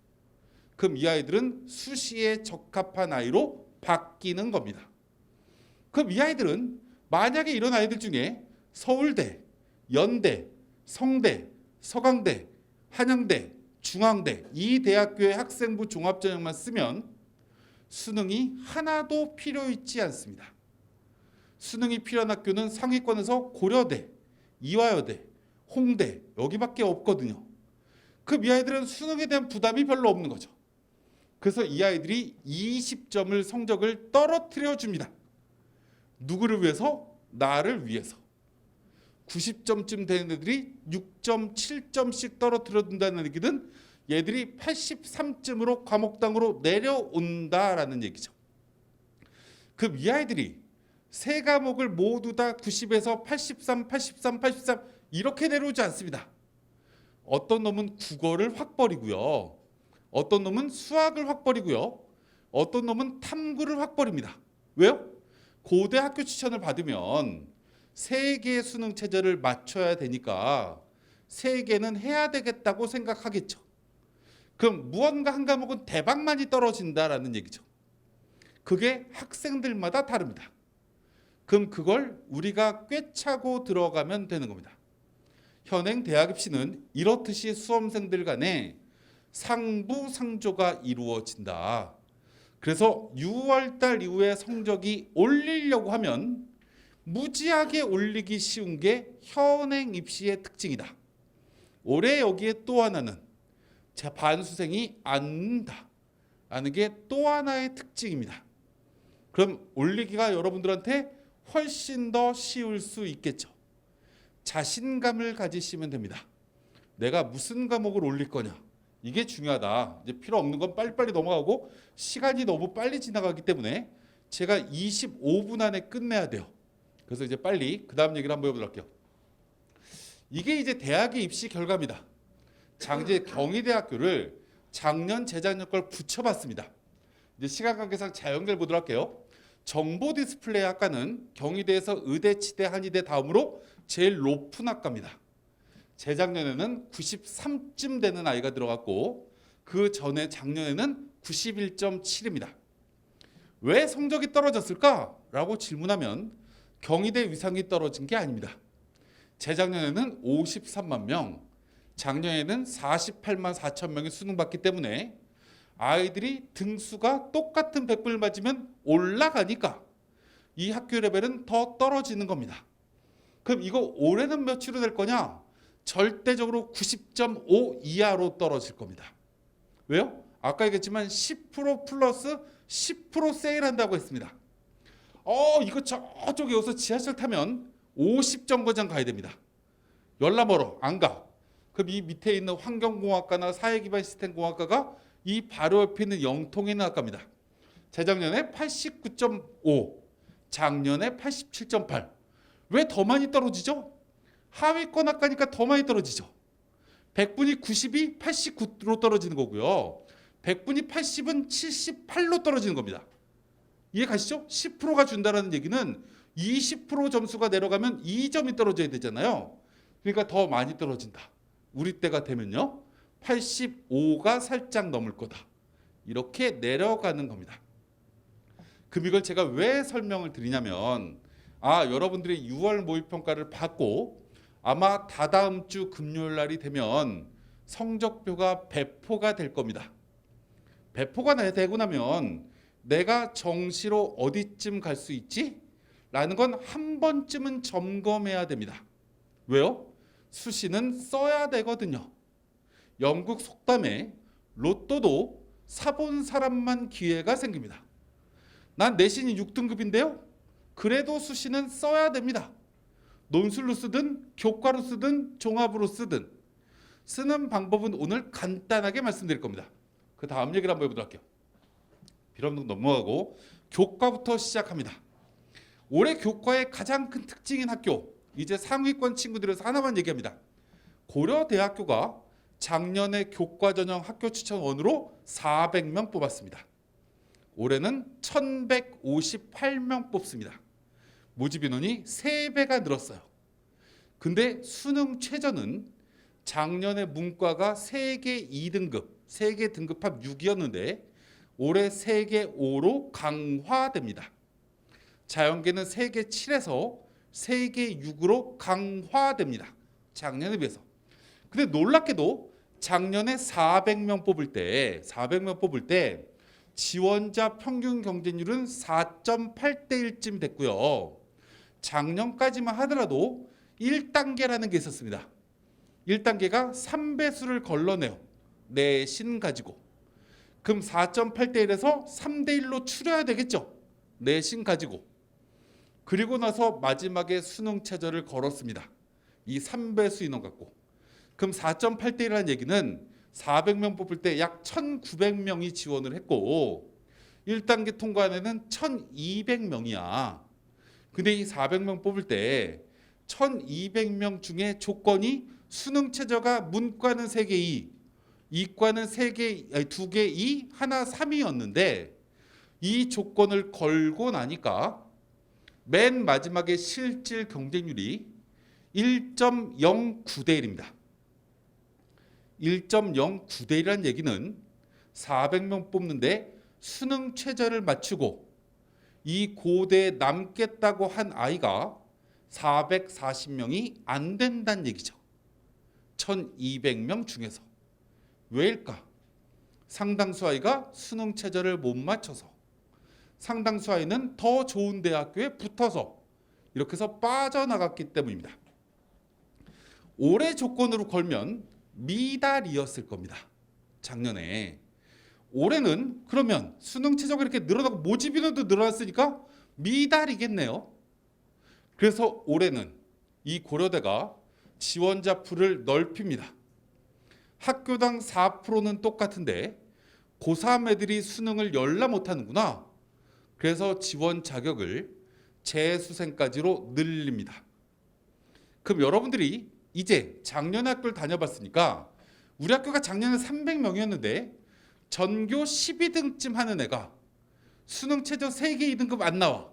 그럼 이 아이들은 수시에 적합한 아이로 바뀌는 겁니다. 그럼 이 아이들은 만약에 이런 아이들 중에 서울대, 연대, 성대, 서강대, 한양대, 중앙대 이 대학교의 학생부 종합전형만 쓰면 수능이 하나도 필요 있지 않습니다. 수능이 필요한 학교는 상위권에서 고려대, 이화여대, 홍대 여기밖에 없거든요. 그럼 이 아이들은 수능에 대한 부담이 별로 없는 거죠. 그래서 이 아이들이 20점을 성적을 떨어뜨려 줍니다. 누구를 위해서? 나를 위해서. 90점쯤 되는 애들이 6.7점씩 떨어뜨려 둔다는 얘기는 얘들이 83점으로 과목당으로 내려온다라는 얘기죠. 그럼 이 아이들이 세 과목을 모두 다 90에서 83, 83, 83 이렇게 내려오지 않습니다. 어떤 놈은 국어를 확 버리고요. 어떤 놈은 수학을 확 버리고요. 어떤 놈은 탐구를 확 버립니다. 왜요? 고대 학교 추천을 받으면 세 개의 수능 체제를 맞춰야 되니까 세 개는 해야 되겠다고 생각하겠죠. 그럼 무언가 한 과목은 대박 많이 떨어진다라는 얘기죠. 그게 학생들마다 다릅니다. 그럼 그걸 우리가 꿰차고 들어가면 되는 겁니다. 현행 대학 입시는 이렇듯이 수험생들 간에 상부상조가 이루어진다. 그래서 6월달 이후에 성적이 올리려고 하면 무지하게 올리기 쉬운 게 현행 입시의 특징이다. 올해 여기에 또 하나는 반수생이 앉는다 라는 게 또 하나의 특징입니다. 그럼 올리기가 여러분들한테 훨씬 더 쉬울 수 있겠죠. 자신감을 가지시면 됩니다. 내가 무슨 과목을 올릴 거냐 이게 중요하다. 이제 필요 없는 건 빨리빨리 넘어가고 시간이 너무 빨리 지나가기 때문에 제가 25분 안에 끝내야 돼요. 그래서 이제 빨리 그 다음 얘기를 한번 해보도록 할게요. 이게 이제 대학의 입시 결과입니다. 장제 경희대학교를 작년 재작년 걸 붙여봤습니다. 이제 시간 관계상 자연결 보도록 할게요. 정보 디스플레이 학과는 경희대에서 의대, 치대, 한의대 다음으로 제일 높은 학과입니다. 재작년에는 93쯤 되는 아이가 들어갔고 그 전에 작년에는 91.7입니다. 왜 성적이 떨어졌을까? 라고 질문하면 경희대 위상이 떨어진 게 아닙니다. 재작년에는 53만 명, 작년에는 48만 4천 명이 수능 봤기 때문에 아이들이 등수가 똑같은 100분을 맞으면 올라가니까 이 학교 레벨은 더 떨어지는 겁니다. 그럼 이거 올해는 몇으로 될 거냐? 절대적으로 90.5 이하로 떨어질 겁니다. 왜요? 아까 얘기했지만 10% 플러스 10% 세일한다고 했습니다. 이거 저쪽에 여기서 지하철 타면 50정거장 가야 됩니다. 열나멀어 안 가. 그럼 이 밑에 있는 환경공학과나 사회기반 시스템공학과가 이 바로 옆에 있는 영통에 있는 학과입니다. 재작년에 89.5, 작년에 87.8. 왜 더 많이 떨어지죠? 하위권 학과니까 더 많이 떨어지죠. 100분이 90이 89로 떨어지는 거고요. 100분이 80은 78로 떨어지는 겁니다. 이해 가시죠? 10%가 준다라는 얘기는 20% 점수가 내려가면 2점이 떨어져야 되잖아요. 그러니까 더 많이 떨어진다. 우리 때가 되면요. 85가 살짝 넘을 거다. 이렇게 내려가는 겁니다. 그럼 이걸 제가 왜 설명을 드리냐면 여러분들이 6월 모의평가를 받고 아마 다다음 주 금요일 날이 되면 성적표가 배포가 될 겁니다. 배포가 되고 나면 내가 정시로 어디쯤 갈 수 있지? 라는 건 한 번쯤은 점검해야 됩니다. 왜요? 수시는 써야 되거든요. 영국 속담에 로또도 사본 사람만 기회가 생깁니다. 난 내신이 6등급인데요. 그래도 수시는 써야 됩니다. 논술로 쓰든 교과로 쓰든 종합으로 쓰든 쓰는 방법은 오늘 간단하게 말씀드릴 겁니다. 그 다음 얘기를 한번 해보도록 할게요. 비럼등 넘어가고 교과부터 시작합니다. 올해 교과의 가장 큰 특징인 학교, 이제 상위권 친구들에서 하나만 얘기합니다. 고려대학교가 작년에 교과 전형 학교 추천원으로 400명 뽑았습니다. 올해는 1158명 뽑습니다. 모집 인원이 3배가 늘었어요. 근데 수능 최저는 작년에 문과가 세계 2등급, 세계 등급합 6이었는데 올해 세계 5로 강화됩니다. 자연계는 세계 7에서 세계 6으로 강화됩니다. 작년에 비해서. 근데 놀랍게도 작년에 400명 뽑을 때 지원자 평균 경쟁률은 4.8대 1쯤 됐고요. 작년까지만 하더라도 1단계라는 게 있었습니다. 1단계가 3배수를 걸러내요. 내신 가지고. 그럼 4.8대 1에서 3대 1로 줄여야 되겠죠. 내신 가지고. 그리고 나서 마지막에 수능 최저를 걸었습니다. 이 3배수 인원 갖고. 그럼 4.8대 1이라는 얘기는 400명 뽑을 때 약 1,900명이 지원을 했고 1단계 통과에는 1,200명이야. 근데 이 400명 뽑을 때 1,200명 중에 조건이 수능 최저가 문과는 3개 2, 이과는 2개 2, 하나 3이었는데 이 조건을 걸고 나니까 맨 마지막에 실질 경쟁률이 1.09대 1입니다. 1.09대 1이라는 얘기는 400명 뽑는데 수능 최저를 맞추고 이 고대에 남겠다고 한 아이가 440명이 안 된다는 얘기죠. 1200명 중에서. 왜일까? 상당수 아이가 수능 최저를 못 맞춰서, 상당수 아이는 더 좋은 대학교에 붙어서 이렇게 해서 빠져나갔기 때문입니다. 올해 조건으로 걸면 미달이었을 겁니다. 작년에. 올해는 그러면 수능 최저가 이렇게 늘어나고 모집 인원도 늘어났으니까 미달이겠네요. 그래서 올해는 이 고려대가 지원자 풀을 넓힙니다. 학교당 4%는 똑같은데 고3 애들이 수능을 열라 못하는구나. 그래서 지원 자격을 재수생까지로 늘립니다. 그럼 여러분들이 이제 작년 학교를 다녀봤으니까 우리 학교가 작년에 300명이었는데 전교 12등쯤 하는 애가 수능 최저 3개 2등급 안 나와.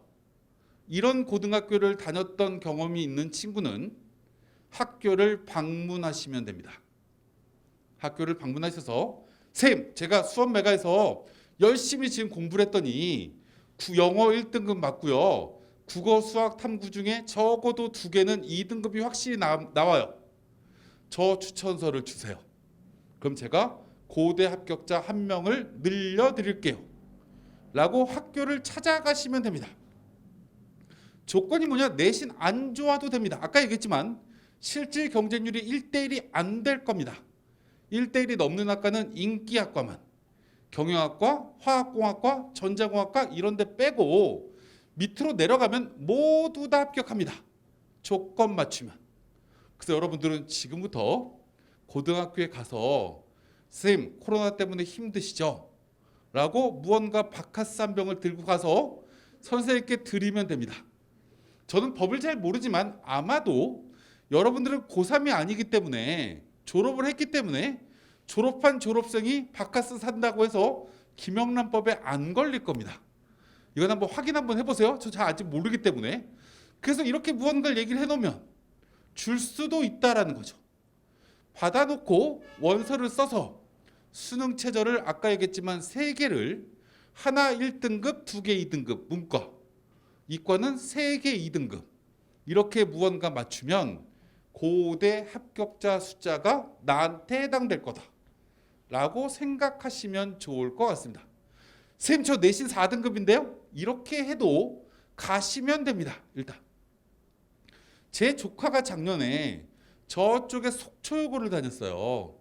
이런 고등학교를 다녔던 경험이 있는 친구는 학교를 방문하시면 됩니다. 학교를 방문하셔서 쌤, 제가 수업 메가에서 열심히 지금 공부를 했더니 영어 1등급 맞고요. 국어, 수학, 탐구 중에 적어도 2개는 2등급이 확실히 나와요. 저 추천서를 주세요. 그럼 제가 고대 합격자 1명을 늘려드릴게요. 라고 학교를 찾아가시면 됩니다. 조건이 뭐냐? 내신 안 좋아도 됩니다. 아까 얘기했지만 실질 경쟁률이 1대1이 안 될 겁니다. 1대1이 넘는 학과는 인기학과만, 경영학과, 화학공학과, 전자공학과 이런 데 빼고 밑으로 내려가면 모두 다 합격합니다. 조건 맞추면. 그래서 여러분들은 지금부터 고등학교에 가서 선생님 코로나 때문에 힘드시죠? 라고 무언가 바카스 한 병을 들고 가서 선생님께 드리면 됩니다. 저는 법을 잘 모르지만 아마도 여러분들은 고3이 아니기 때문에 졸업을 했기 때문에 졸업한 졸업생이 바카스 산다고 해서 김영란법에 안 걸릴 겁니다. 이건 한번 확인 한번 해보세요. 저 잘 아직 모르기 때문에. 그래서 이렇게 무언가를 얘기를 해놓으면 줄 수도 있다라는 거죠. 받아놓고 원서를 써서 수능 최저를 아까 얘기했지만 3개를 하나 1등급, 2개 2등급 문과, 이과는 3개 2등급 이렇게 무언가 맞추면 고대 합격자 숫자가 나한테 해당될 거다 라고 생각하시면 좋을 것 같습니다. 선생님 저 내신 4등급인데요? 이렇게 해도 가시면 됩니다. 일단 제 조카가 작년에 저쪽에 속초여고를 다녔어요.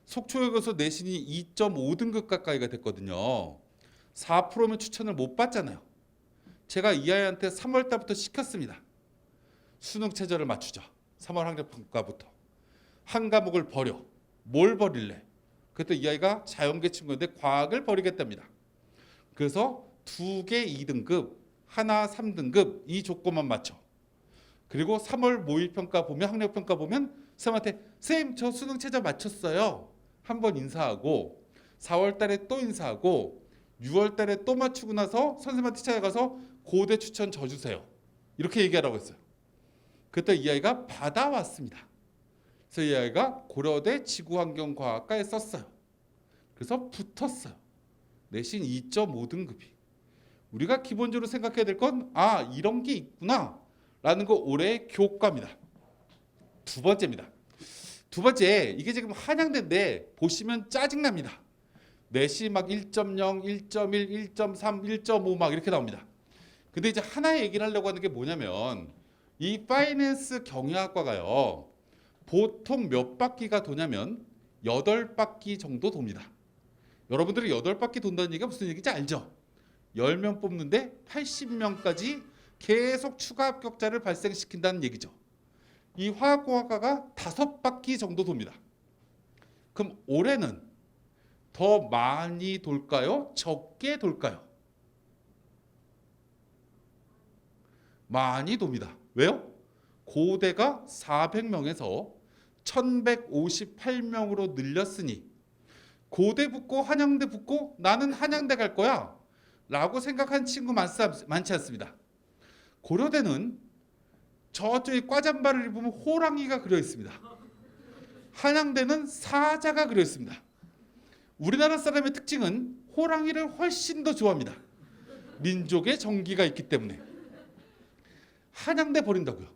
속초여고에서 내신이 2.5등급 가까이가 됐거든요. 4%면 추천을 못 받잖아요. 제가 이 아이한테 3월 달부터 시켰습니다. 수능 최저를 맞추자. 3월 학력평가부터. 한 과목을 버려. 뭘 버릴래? 그때 이 아이가 자연계 친구인데 과학을 버리겠답니다. 그래서 2개 2등급, 하나 3등급 이 조건만 맞춰. 그리고 3월 모의평가 보면 학력평가 보면 선생님한테 선생님 저 수능 최저 맞췄어요. 한번 인사하고 4월 달에 또 인사하고 6월 달에 또 맞추고 나서 선생님한테 찾아가서 고대 추천 줘 주세요. 이렇게 얘기하라고 했어요. 그때 이 아이가 받아왔습니다. 그래서 이 아이가 고려대 지구환경과학과에 썼어요. 그래서 붙었어요. 내신 2.5등급이. 우리가 기본적으로 생각해야 될 건 이런 게 있구나 라는 거 올해의 교과입니다. 두 번째입니다. 두 번째, 이게 지금 한양대인데 보시면 짜증납니다. 내신 막 1.0, 1.1, 1.3, 1.5 막 이렇게 나옵니다. 근데 이제 하나의 얘기를 하려고 하는 게 뭐냐면 이 파이낸스 경영학과가요. 보통 몇 바퀴가 도냐면 8바퀴 정도 돕니다. 여러분들이 8바퀴 돈다는 얘기가 무슨 얘기인지 알죠? 10명 뽑는데 80명까지 계속 추가 합격자를 발생시킨다는 얘기죠. 이 화학공학과가 5바퀴 정도 돕니다. 그럼 올해는 더 많이 돌까요? 적게 돌까요? 많이 돕니다. 왜요? 고대가 400명에서 1158명으로 늘렸으니 고대 붙고 한양대 붙고 나는 한양대 갈 거야 라고 생각한 친구 많지 않습니다. 고려대는 저쪽에 꽈잠바를 입으면 호랑이가 그려 있습니다. 한양대는 사자가 그려 있습니다. 우리나라 사람의 특징은 호랑이를 훨씬 더 좋아합니다. 민족의 정기가 있기 때문에. 한양대 버린다고요.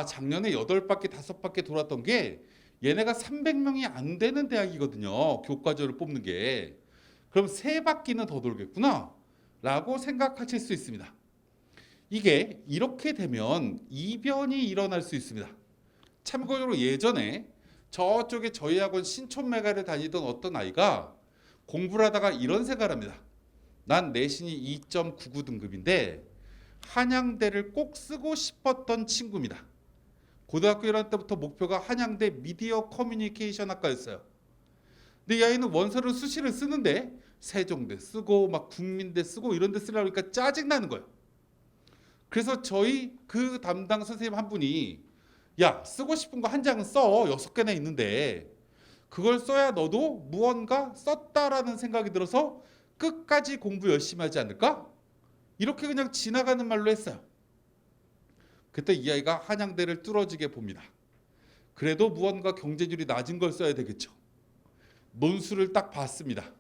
작년에 8바퀴 5바퀴 돌았던 게 얘네가 300명이 안 되는 대학이거든요. 교과서를 뽑는 게. 그럼 3바퀴는 더 돌겠구나 라고 생각하실 수 있습니다. 이게 이렇게 되면 이변이 일어날 수 있습니다. 참고로 예전에 저쪽에 저희 학원 신촌메가를 다니던 어떤 아이가 공부를 하다가 이런 생각을 합니다. 난 내신이 2.99등급인데 한양대를 꼭 쓰고 싶었던 친구입니다. 고등학교 1학년 때부터 목표가 한양대 미디어 커뮤니케이션 학과였어요. 근데 이 아이는 원서를 수시를 쓰는데 세종대 쓰고 막 국민대 쓰고 이런 데 쓰려고 하니까 짜증나는 거예요. 그래서 저희 그 담당 선생님 한 분이 야 쓰고 싶은 거 한 장은 써 6개나 있는데 그걸 써야 너도 무언가 썼다라는 생각이 들어서 끝까지 공부 열심히 하지 않을까? 이렇게 그냥 지나가는 말로 했어요. 그때 이 아이가 한양대를 뚫어지게 봅니다. 그래도 무언가 경쟁률이 낮은 걸 써야 되겠죠. 논술을 딱 봤습니다.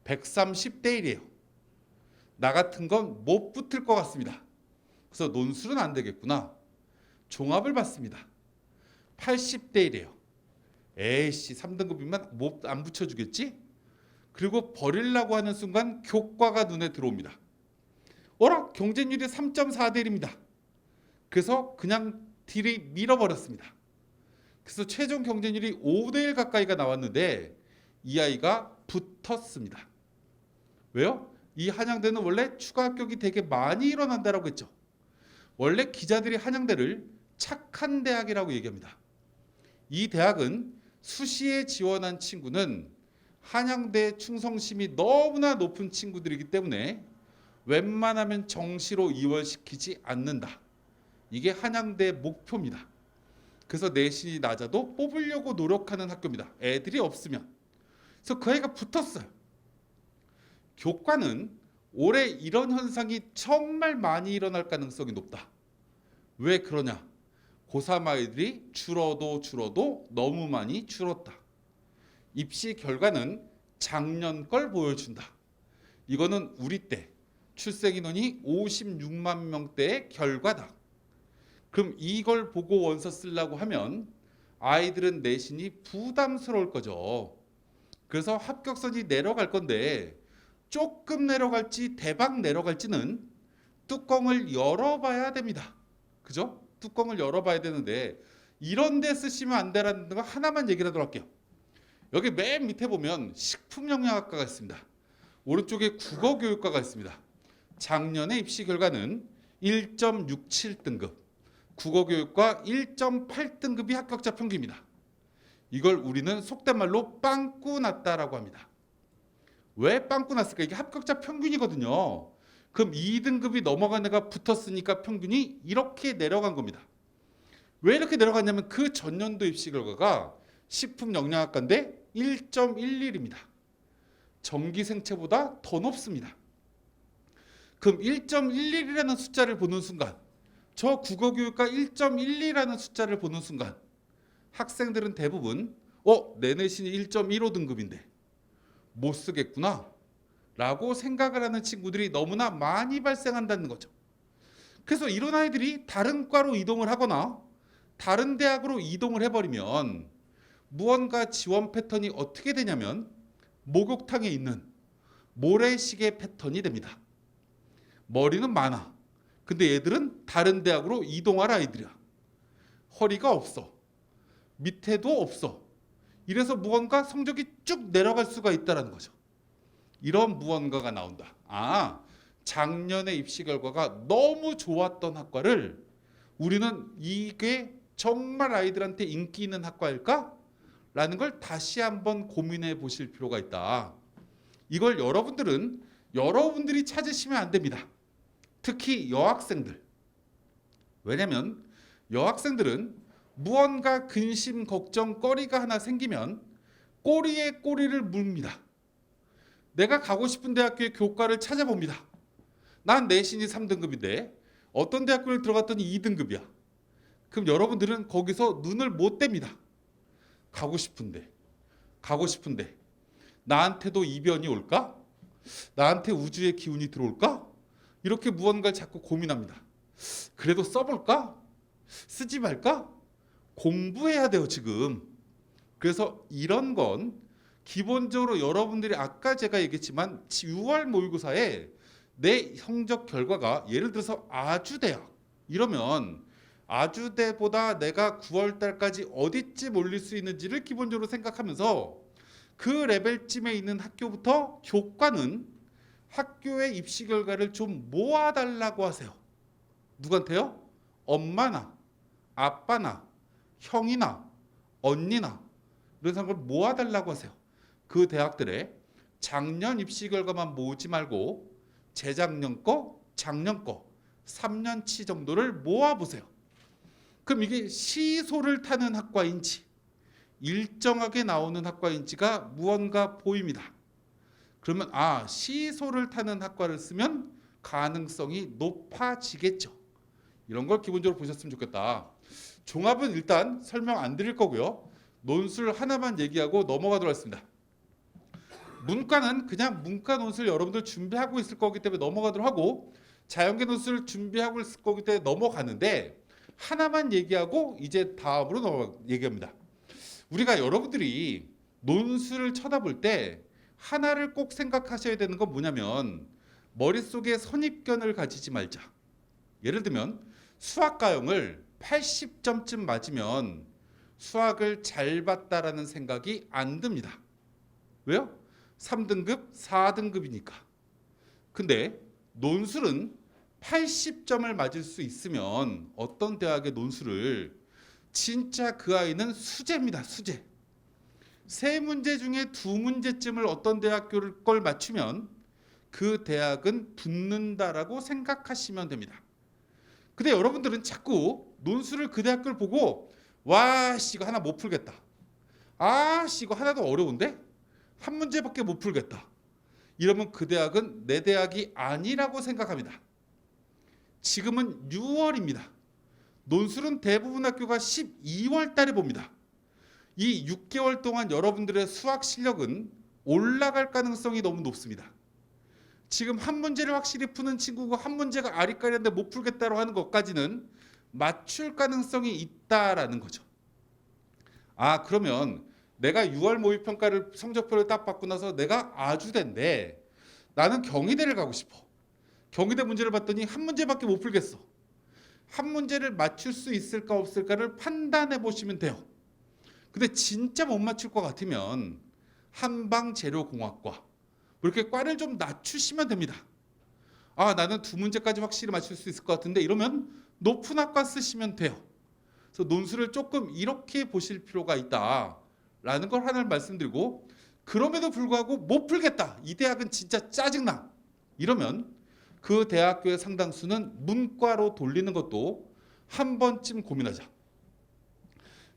130대 1이에요. 나 같은 건 못 붙을 것 같습니다. 그래서 논술은 안 되겠구나. 종합을 봤습니다. 80대 1이에요. 에이씨 3등급이면 못 안 붙여주겠지? 그리고 버리려고 하는 순간 교과가 눈에 들어옵니다. 어라? 경쟁률이 3.4대 1입니다. 그래서 그냥 딜이 밀어버렸습니다. 그래서 최종 경쟁률이 5대 1 가까이가 나왔는데 이 아이가 붙었습니다. 왜요? 이 한양대는 원래 추가 합격이 되게 많이 일어난다라고 했죠. 원래 기자들이 한양대를 착한 대학이라고 얘기합니다. 이 대학은 수시에 지원한 친구는 한양대 충성심이 너무나 높은 친구들이기 때문에 웬만하면 정시로 이월시키지 않는다. 이게 한양대 목표입니다. 그래서 내신이 낮아도 뽑으려고 노력하는 학교입니다. 애들이 없으면. 그래서 그 아이가 붙었어요. 교과는 올해 이런 현상이 정말 많이 일어날 가능성이 높다. 왜 그러냐? 고3 아이들이 줄어도 너무 많이 줄었다. 입시 결과는 작년 걸 보여준다. 이거는 우리 때 출생 인원이 56만 명대의 결과다. 그럼 이걸 보고 원서 쓰려고 하면 아이들은 내신이 부담스러울 거죠. 그래서 합격선이 내려갈 건데 조금 내려갈지 대박 내려갈지는 뚜껑을 열어봐야 됩니다. 그죠? 뚜껑을 열어봐야 되는데 이런 데 쓰시면 안 되라는 거 하나만 얘기를 하도록 할게요. 여기 맨 밑에 보면 식품영양학과가 있습니다. 오른쪽에 국어교육과가 있습니다. 작년의 입시 결과는 1.67등급, 국어교육과 1.8등급이 합격자 평균입니다. 이걸 우리는 속된 말로 빵꾸 났다라고 합니다. 왜 빵꾸 났을까? 이게 합격자 평균이거든요. 그럼 2등급이 넘어간 애가 붙었으니까 평균이 이렇게 내려간 겁니다. 왜 이렇게 내려갔냐면 그 전년도 입시 결과가 식품영양학과인데 1.11입니다. 정기생체보다 더 높습니다. 그럼 1.11이라는 숫자를 보는 순간, 저 국어교육과 1.12라는 숫자를 보는 순간 학생들은 대부분 내 내신이 1.15등급인데 못 쓰겠구나 라고 생각을 하는 친구들이 너무나 많이 발생한다는 거죠. 그래서 이런 아이들이 다른 과로 이동을 하거나 다른 대학으로 이동을 해버리면 무언가 지원 패턴이 어떻게 되냐면 목욕탕에 있는 모래시계 패턴이 됩니다. 머리는 많아. 근데 얘들은 다른 대학으로 이동할 아이들이야. 허리가 없어. 밑에도 없어. 이래서 무언가 성적이 쭉 내려갈 수가 있다는 거죠. 이런 무언가가 나온다. 작년에 입시 결과가 너무 좋았던 학과를 우리는 이게 정말 아이들한테 인기 있는 학과일까? 라는 걸 다시 한번 고민해 보실 필요가 있다. 이걸 여러분들이 찾으시면 안 됩니다. 특히 여학생들. 왜냐면 여학생들은 무언가 근심 걱정거리가 하나 생기면 꼬리에 꼬리를 물습니다. 내가 가고 싶은 대학교의 교과를 찾아봅니다. 난 내신이 3등급인데 어떤 대학교를 들어갔더니 2등급이야. 그럼 여러분들은 거기서 눈을 못 뗍니다. 가고 싶은데 나한테도 이변이 올까? 나한테 우주의 기운이 들어올까? 이렇게 무언가를 자꾸 고민합니다. 그래도 써볼까? 쓰지 말까? 공부해야 돼요 지금. 그래서 이런 건 기본적으로 여러분들이 아까 제가 얘기했지만 6월 모의고사에 내 성적 결과가 예를 들어서 아주대학 이러면 아주대보다 내가 9월 달까지 어디쯤 올릴 수 있는지를 기본적으로 생각하면서 그 레벨쯤에 있는 학교부터 교과는 학교의 입시 결과를 좀 모아달라고 하세요. 누구한테요? 엄마나 아빠나 형이나 언니나 이런 사람을 모아달라고 하세요. 그 대학들의 작년 입시 결과만 모으지 말고 재작년 거, 작년 거 3년치 정도를 모아보세요. 그럼 이게 시소를 타는 학과인지 일정하게 나오는 학과인지가 무언가 보입니다. 그러면 시소를 타는 학과를 쓰면 가능성이 높아지겠죠. 이런 걸 기본적으로 보셨으면 좋겠다. 종합은 일단 설명 안 드릴 거고요. 논술 하나만 얘기하고 넘어가도록 하겠습니다. 문과는 그냥 문과 논술 여러분들 준비하고 있을 거기 때문에 넘어가도록 하고 자연계 논술 준비하고 있을 거기 때문에 넘어가는데 하나만 얘기하고 이제 다음으로 얘기합니다. 우리가 여러분들이 논술을 쳐다볼 때 하나를 꼭 생각하셔야 되는 건 뭐냐면 머릿속에 선입견을 가지지 말자. 예를 들면 수학가형을 80점쯤 맞으면 수학을 잘 봤다라는 생각이 안 듭니다. 왜요? 3등급, 4등급이니까. 근데 논술은 80점을 맞을 수 있으면 어떤 대학의 논술을 진짜 그 아이는 수재입니다. 수재. 3문제 중에 2문제쯤을 어떤 대학교를 걸 맞추면 그 대학은 붙는다라고 생각하시면 됩니다. 근데 여러분들은 자꾸 논술을 그 대학을 보고 와, 씨, 이거 하나 못 풀겠다. 아, 씨, 이거 하나도 어려운데? 한 문제밖에 못 풀겠다. 이러면 그 대학은 내 대학이 아니라고 생각합니다. 지금은 6월입니다. 논술은 대부분 학교가 12월 달에 봅니다. 이 6개월 동안 여러분들의 수학 실력은 올라갈 가능성이 너무 높습니다. 지금 한 문제를 확실히 푸는 친구가 한 문제가 아리까리한데 못 풀겠다고 하는 것까지는 맞출 가능성이 있다라는 거죠. 아, 그러면 내가 6월 모의평가를 성적표를 딱 받고 나서 내가 아주 된데 나는 경희대를 가고 싶어. 경희대 문제를 봤더니 한 문제밖에 못 풀겠어. 한 문제를 맞출 수 있을까 없을까를 판단해 보시면 돼요. 근데 진짜 못 맞출 것 같으면 한방재료공학과 이렇게 과를 좀 낮추시면 됩니다. 아, 나는 두 문제까지 확실히 맞출 수 있을 것 같은데 이러면 높은 학과 쓰시면 돼요. 그래서 논술을 조금 이렇게 보실 필요가 있다라는 걸 하나를 말씀드리고, 그럼에도 불구하고 못 풀겠다, 이 대학은 진짜 짜증나, 이러면 그 대학교의 상당수는 문과로 돌리는 것도 한 번쯤 고민하자.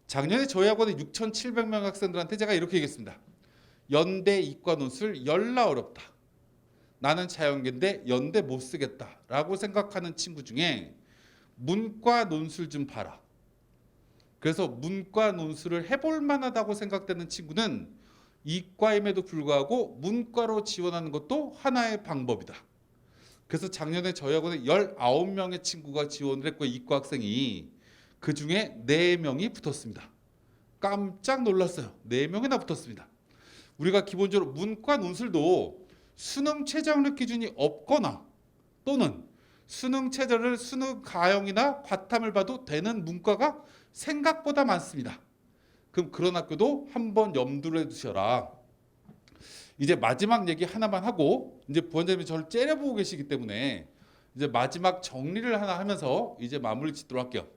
작년에 저희 학원에 6,700명 학생들한테 제가 이렇게 얘기했습니다. 연대 이과 논술 열나 어렵다. 나는 자연계인데 연대 못 쓰겠다라고 생각하는 친구 중에 문과 논술 좀 봐라. 그래서 문과 논술을 해볼 만하다고 생각되는 친구는 이과임에도 불구하고 문과로 지원하는 것도 하나의 방법이다. 그래서 작년에 저희 학원에 19명의 친구가 지원을 했고, 이과 학생이 그 중에 4명이 붙었습니다. 깜짝 놀랐어요. 4명이나 붙었습니다. 우리가 기본적으로 문과 논술도 수능 최저학력 기준이 없거나 또는 수능 최저를 수능 가형이나 과탐을 봐도 되는 문과가 생각보다 많습니다. 그럼 그런 학교도 한번 염두를 해두셔라. 이제 마지막 얘기 하나만 하고, 이제 부원장님이 저를 째려보고 계시기 때문에 이제 마지막 정리를 하나 하면서 이제 마무리 짓도록 할게요.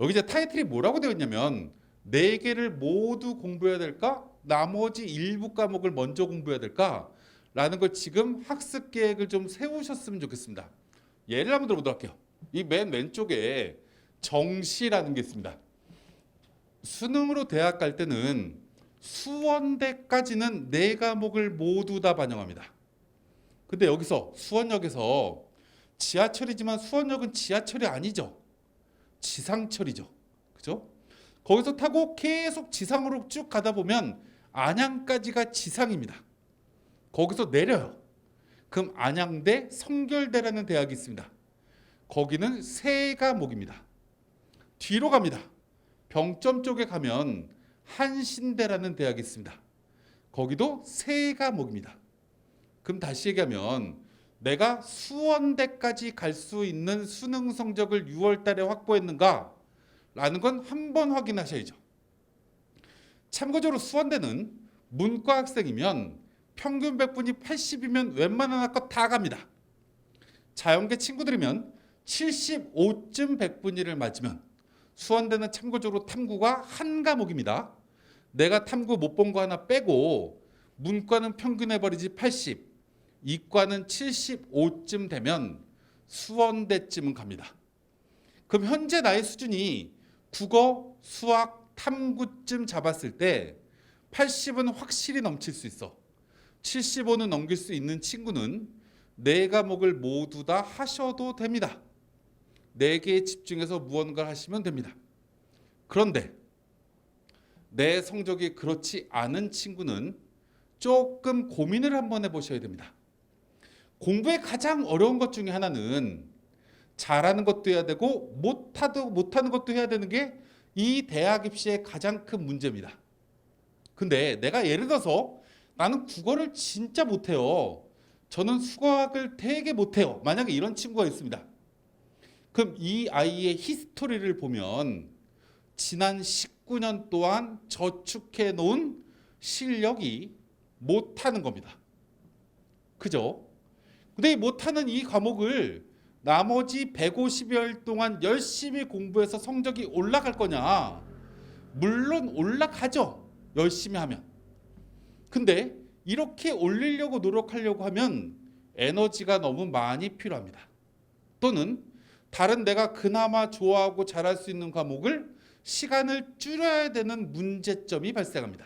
여기 이제 타이틀이 뭐라고 되어 있냐면 4개를 모두 공부해야 될까? 나머지 일부 과목을 먼저 공부해야 될까? 라는 걸 지금 학습 계획을 좀 세우셨으면 좋겠습니다. 예를 한번 들어보도록 할게요. 이 맨 왼쪽에 정시라는 게 있습니다. 수능으로 대학 갈 때는 수원대까지는 4과목을 모두 다 반영합니다. 근데 여기서 수원역에서 지하철이지만 수원역은 지하철이 아니죠. 지상철이죠. 그죠? 거기서 타고 계속 지상으로 쭉 가다 보면 안양까지가 지상입니다. 거기서 내려요. 그럼 안양대 성결대라는 대학이 있습니다. 거기는 3과목입니다. 뒤로 갑니다. 병점 쪽에 가면 한신대라는 대학이 있습니다. 거기도 3과목입니다. 그럼 다시 얘기하면 내가 수원대까지 갈 수 있는 수능 성적을 6월 달에 확보했는가? 라는 건 한번 확인하셔야죠. 참고적으로 수원대는 문과 학생이면 평균 100분이 80이면 웬만한 학과 다 갑니다. 자연계 친구들이면 75쯤 100분위를 맞으면, 수원대는 참고적으로 탐구가 한 과목입니다. 내가 탐구 못 본 거 하나 빼고 문과는 평균해버리지 80, 이과는 75쯤 되면 수원대쯤은 갑니다. 그럼 현재 나의 수준이 국어, 수학, 탐구쯤 잡았을 때 80은 확실히 넘칠 수 있어. 75는 넘길 수 있는 친구는 4과목을 모두 다 하셔도 됩니다. 4개에 집중해서 무언가를 하시면 됩니다. 그런데 내 성적이 그렇지 않은 친구는 조금 고민을 한번 해보셔야 됩니다. 공부의 가장 어려운 것 중에 하나는 잘하는 것도 해야 되고 못하는 것도 해야 되는 게 이 대학 입시의 가장 큰 문제입니다. 근데 내가 예를 들어서 나는 국어를 진짜 못해요. 저는 수학을 되게 못해요. 만약에 이런 친구가 있습니다. 그럼 이 아이의 히스토리를 보면 지난 19년 동안 저축해 놓은 실력이 못하는 겁니다. 그죠? 근데 못하는 이 과목을 나머지 150여일 동안 열심히 공부해서 성적이 올라갈 거냐? 물론 올라가죠. 열심히 하면. 근데 이렇게 올리려고 노력하려고 하면 에너지가 너무 많이 필요합니다. 또는 다른 내가 그나마 좋아하고 잘할 수 있는 과목을 시간을 줄여야 되는 문제점이 발생합니다.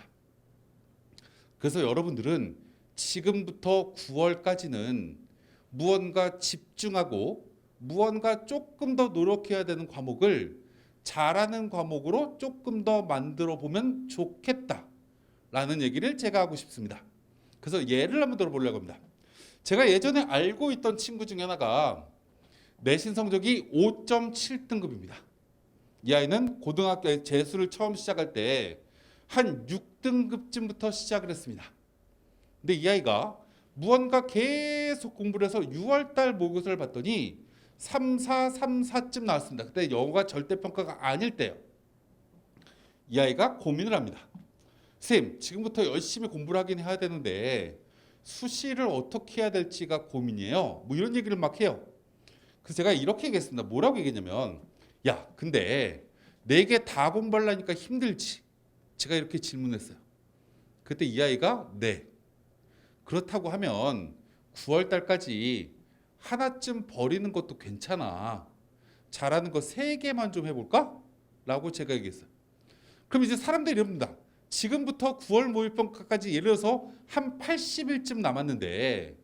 그래서 여러분들은 지금부터 9월까지는 무언가 집중하고 무언가 조금 더 노력해야 되는 과목을 잘하는 과목으로 조금 더 만들어 보면 좋겠다라는 얘기를 제가 하고 싶습니다. 그래서 예를 한번 들어보려고 합니다. 제가 예전에 알고 있던 친구 중에 하나가 내신 성적이 5.7등급입니다. 이 아이는 고등학교에 재수를 처음 시작할 때 한 6등급쯤부터 시작을 했습니다. 근데 이 아이가 무언가 계속 공부를 해서 6월달 모의고사를 봤더니 3.4쯤 나왔습니다. 그때 영어가 절대평가가 아닐 때요. 이 아이가 고민을 합니다. 선생님, 지금부터 열심히 공부를 하긴 해야 되는데 수시를 어떻게 해야 될지가 고민이에요. 뭐 이런 얘기를 막 해요. 그래서 제가 이렇게 얘기했습니다. 뭐라고 얘기했냐면, 야, 근데 4개 다 공부하려니까 힘들지? 제가 이렇게 질문했어요. 그때 이 아이가 네. 그렇다고 하면 9월 달까지 하나쯤 버리는 것도 괜찮아. 잘하는 거 3개만 좀 해볼까? 라고 제가 얘기했어요. 그럼 이제 사람들이 이럽니다. 지금부터 9월 모의평가까지 예를 들어서 한 80일쯤 남았는데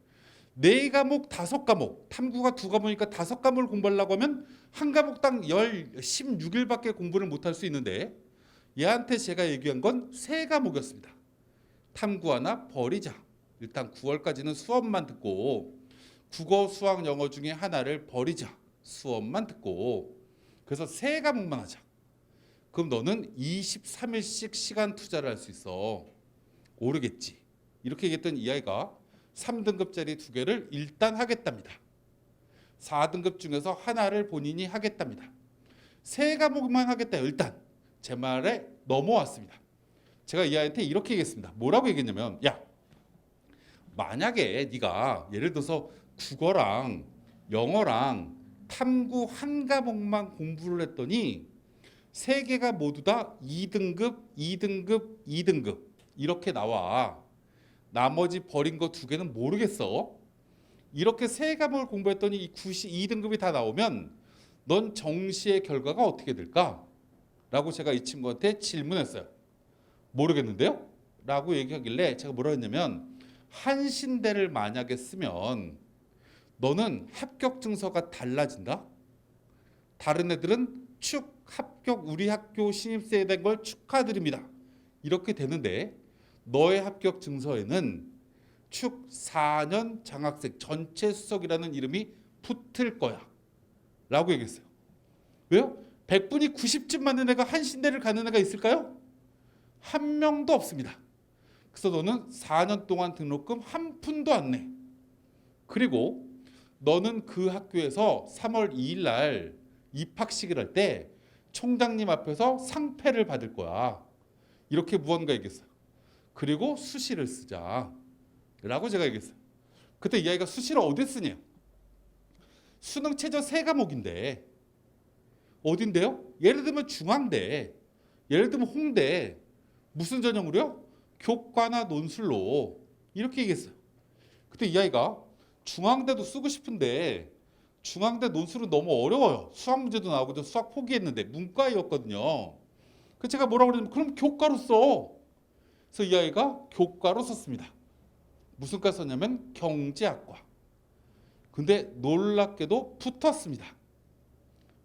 4과목 5과목, 탐구가 2과목이니까 5과목을 공부하려고 하면 한 과목당 16일밖에 공부를 못할 수 있는데 얘한테 제가 얘기한 건 3과목이었습니다. 탐구 하나 버리자. 일단 9월까지는 수업만 듣고 국어, 수학, 영어 중에 하나를 버리자. 수업만 듣고. 그래서 3과목만 하자. 그럼 너는 23일씩 시간 투자를 할 수 있어. 오르겠지. 이렇게 얘기했던 이 아이가 3등급짜리 2개를 일단 하겠답니다. 4등급 중에서 하나를 본인이 하겠답니다. 3과목만 하겠다. 일단 제 말에 넘어왔습니다. 제가 이 아이한테 이렇게 얘기했습니다. 뭐라고 얘기했냐면, 야, 만약에 네가 예를 들어서 국어랑 영어랑 탐구 한 과목만 공부를 했더니 3개가 모두 다 2등급, 2등급, 2등급 이렇게 나와. 나머지 버린 거 2개는 모르겠어. 이렇게 3과목을 공부했더니 이 2등급이 다 나오면 넌 정시의 결과가 어떻게 될까? 라고 제가 이 친구한테 질문했어요. 모르겠는데요? 라고 얘기하길래 제가 뭐라 했냐면, 한신대를 만약에 쓰면 너는 합격 증서가 달라진다. 다른 애들은 축 합격, 우리 학교 신입생이 된 걸 축하드립니다. 이렇게 되는데 너의 합격 증서에는 축 4년 장학생 전체 수석이라는 이름이 붙을 거야. 라고 얘기했어요. 왜요? 100분이 90점 맞는 애가 한신대를 가는 애가 있을까요? 한 명도 없습니다. 그래서 너는 4년 동안 등록금 한 푼도 안 내. 그리고 너는 그 학교에서 3월 2일 날 입학식을 할 때 총장님 앞에서 상패를 받을 거야. 이렇게 무언가 얘기했어요. 그리고 수시를 쓰자. 라고 제가 얘기했어요. 그때 이 아이가 수시를 어디 쓰냐? 수능 최저 3과목인데 어딘데요? 예를 들면 중앙대, 예를 들면 홍대, 무슨 전형으로요? 교과나 논술로 이렇게 얘기했어요. 그때 이 아이가 중앙대도 쓰고 싶은데 중앙대 논술은 너무 어려워요. 수학 문제도 나오고 수학 포기했는데 문과였거든요. 그래서 제가 뭐라고 그러냐면 그럼 교과로 써. 그래서 이 아이가 교과로 썼습니다. 무슨 과 썼냐면 경제학과. 근데 놀랍게도 붙었습니다.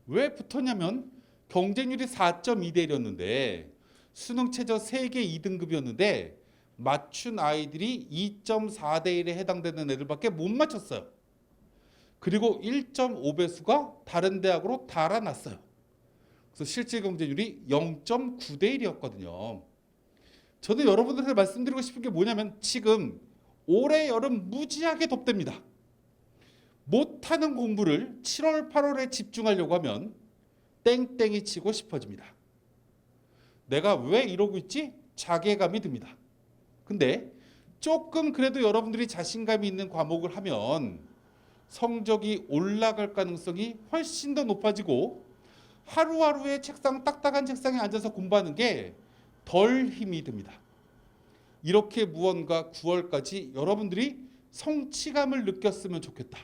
왜 붙었냐면 경쟁률이 4.2대 1이었는데 수능 최저 3개 2등급이었는데 맞춘 아이들이 2.4대 1에 해당되는 애들밖에 못 맞췄어요. 그리고 1.5배수가 다른 대학으로 달아났어요. 그래서 실질 경쟁률이 0.9대 1이었거든요. 저는 여러분들한테 말씀드리고 싶은 게 뭐냐면 지금 올해 여름 무지하게 덥답니다. 못하는 공부를 7월, 8월에 집중하려고 하면 땡땡이 치고 싶어집니다. 내가 왜 이러고 있지? 자괴감이 듭니다. 근데 조금 그래도 여러분들이 자신감이 있는 과목을 하면 성적이 올라갈 가능성이 훨씬 더 높아지고 하루하루의 딱딱한 책상에 앉아서 공부하는 게 덜 힘이 듭니다. 이렇게 무언가 9월까지 여러분들이 성취감을 느꼈으면 좋겠다.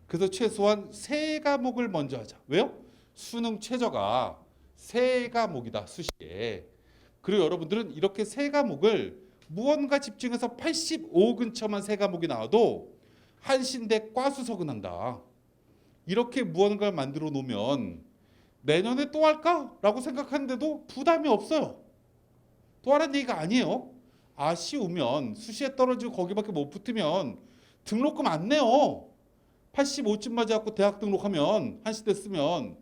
그래서 최소한 3과목을 먼저 하자. 왜요? 수능 최저가 3과목이다. 수시에. 그리고 여러분들은 이렇게 3과목을 무언가 집중해서 85 근처만 3과목이 나와도 한신대 과수석은 한다. 이렇게 무언가를 만들어 놓으면 내년에 또 할까? 라고 생각하는데도 부담이 없어요. 또 하라는 얘기가 아니에요. 아쉬우면 수시에 떨어지고 거기밖에 못 붙으면 등록금 안 내요. 85점 맞아갖고 대학 등록하면 한시대 쓰면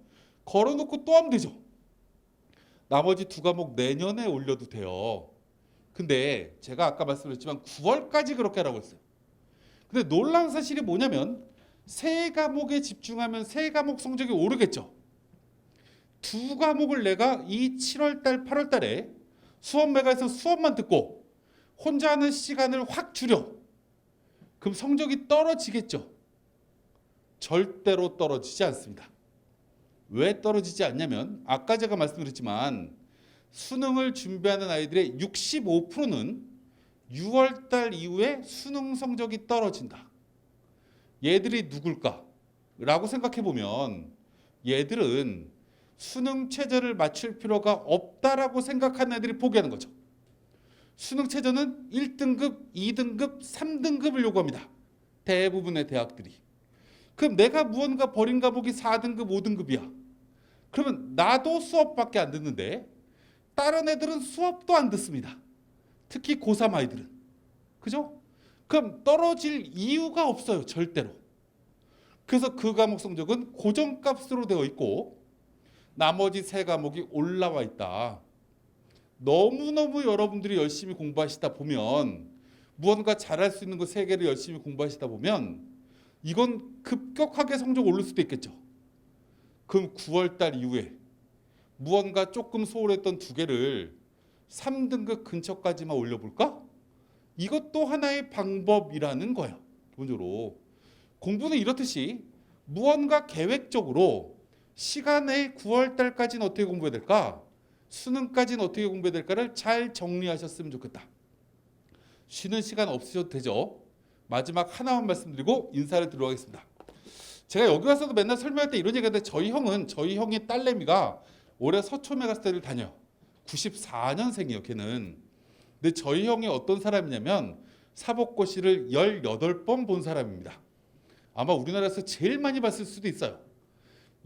걸어놓고 또 하면 되죠. 나머지 2과목 내년에 올려도 돼요. 근데 제가 아까 말씀드렸지만 9월까지 그렇게 하라고 했어요. 근데 놀라운 사실이 뭐냐면 3과목에 집중하면 3과목 성적이 오르겠죠. 2과목을 내가 이 7월달 8월달에 수업매가에서 수업만 듣고 혼자 하는 시간을 확 줄여. 그럼 성적이 떨어지겠죠. 절대로 떨어지지 않습니다. 왜 떨어지지 않냐면 아까 제가 말씀드렸지만 수능을 준비하는 아이들의 65%는 6월달 이후에 수능 성적이 떨어진다. 얘들이 누굴까? 라고 생각해 보면 얘들은 수능 최저를 맞출 필요가 없다라고 생각하는 애들이 포기하는 거죠. 수능 최저는 1등급, 2등급, 3등급을 요구합니다. 대부분의 대학들이. 그럼 내가 무언가 버린 과목이 4등급, 5등급이야. 그러면 나도 수업밖에 안 듣는데 다른 애들은 수업도 안 듣습니다. 특히 고3 아이들은. 그죠? 그럼 떨어질 이유가 없어요. 절대로. 그래서 그 과목 성적은 고정값으로 되어 있고 나머지 3과목이 올라와 있다. 너무너무 여러분들이 열심히 공부하시다 보면 무언가 잘할 수 있는 거 3개를 열심히 공부하시다 보면 이건 급격하게 성적 오를 수도 있겠죠. 그럼 9월달 이후에 무언가 조금 소홀했던 2개를 3등급 근처까지만 올려볼까? 이것도 하나의 방법이라는 거예요. 기본적으로 공부는 이렇듯이 무언가 계획적으로 시간에 9월달까지는 어떻게 공부해야 될까? 수능까지는 어떻게 공부해야 될까를 잘 정리하셨으면 좋겠다. 쉬는 시간 없으셔도 되죠. 마지막 하나만 말씀드리고 인사를 드리도록 하겠습니다. 제가 여기 와서도 맨날 설명할 때 이런 얘기하는데 저희 형의 딸내미가 올해 서초매 갔을 때를 다녀요. 94년생이에요, 걔는. 근데 저희 형이 어떤 사람이냐면 사법고시를 18번 본 사람입니다. 아마 우리나라에서 제일 많이 봤을 수도 있어요.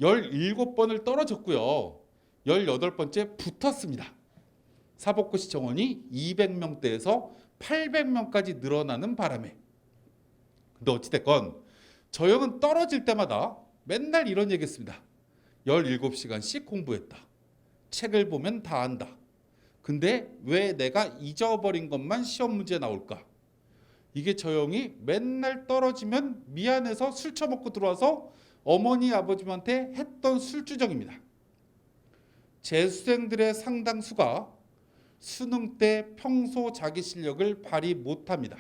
17번을 떨어졌고요. 18번째 붙었습니다. 사법고시 정원이 200명대에서 800명까지 늘어나는 바람에. 근데 어찌됐건 저 형은 떨어질 때마다 맨날 이런 얘기했습니다. 17시간씩 공부했다. 책을 보면 다 안다. 근데 왜 내가 잊어버린 것만 시험 문제에 나올까? 이게 저 형이 맨날 떨어지면 미안해서 술 처먹고 들어와서 어머니 아버님한테 했던 술주정입니다. 재수생들의 상당수가 수능 때 평소 자기 실력을 발휘 못합니다.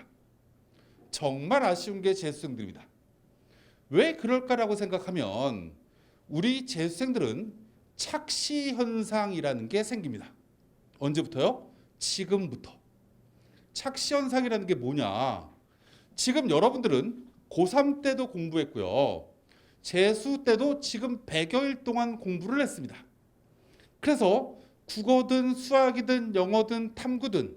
정말 아쉬운 게 재수생들입니다. 왜 그럴까라고 생각하면 우리 재수생들은 착시 현상이라는 게 생깁니다. 언제부터요? 지금부터. 착시 현상이라는 게 뭐냐? 지금 여러분들은 고3 때도 공부했고요. 재수 때도 지금 100여일 동안 공부를 했습니다. 그래서 국어든 수학이든 영어든 탐구든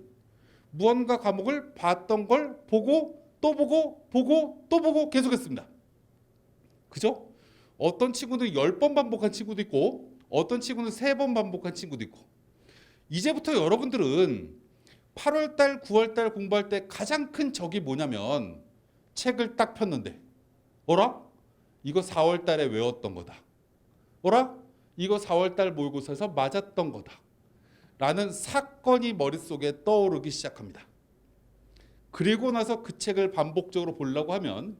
무언가 과목을 봤던 걸 보고 또 보고 보고 또 보고 계속했습니다. 그죠? 어떤 친구는 10번 반복한 친구도 있고 어떤 친구는 3번 반복한 친구도 있고 이제부터 여러분들은 8월달 9월달 공부할 때 가장 큰 적이 뭐냐면 책을 딱 폈는데 어라? 이거 4월달에 외웠던 거다. 어라? 이거 4월달 모의고사에서 맞았던 거다. 라는 사건이 머릿속에 떠오르기 시작합니다. 그리고 나서 그 책을 반복적으로 보려고 하면